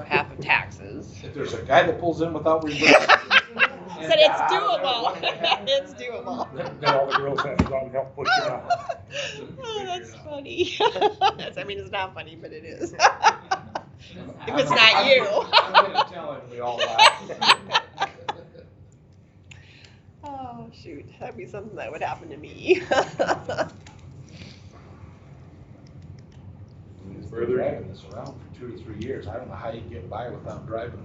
half of taxes. If there's a guy that pulls in without reverse. Said it's doable. It's doable. Then all the girls have to go out and help push it out. Oh, that's funny. I mean, it's not funny, but it is. If it's not you. I'm gonna tell him we all laugh. Oh, shoot, that'd be something that would happen to me. He's been driving this around for 2 to 3 years. I don't know how you get by without driving.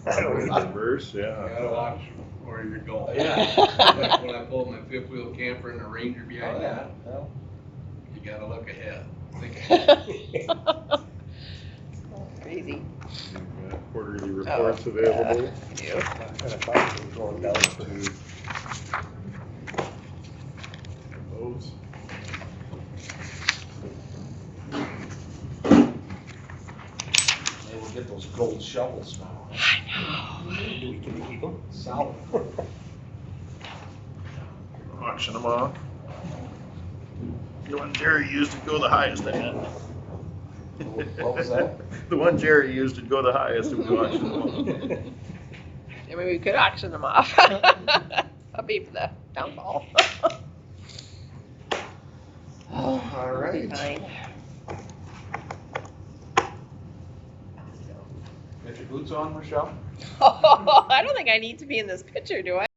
reverse, You yeah. gotta watch where you're going. Yeah. Like when I pulled my fifth wheel camper and the Ranger Oh, behind yeah. that, Well, you gotta look ahead. Think ahead. Crazy. You've got quarterly reports available. I do. I thought it was going down to Those. they will get those gold shovels now. do we can keep them? Solid. Auction them off. The one Jerry used to go the highest, I bet. What was that? The one Jerry used to go the highest if we auctioned them off. I mean, we could auction them off. That'll be for the downfall. All It'll be right. fine. Got your boots on, Michelle? I don't think I need to be in this picture, do I?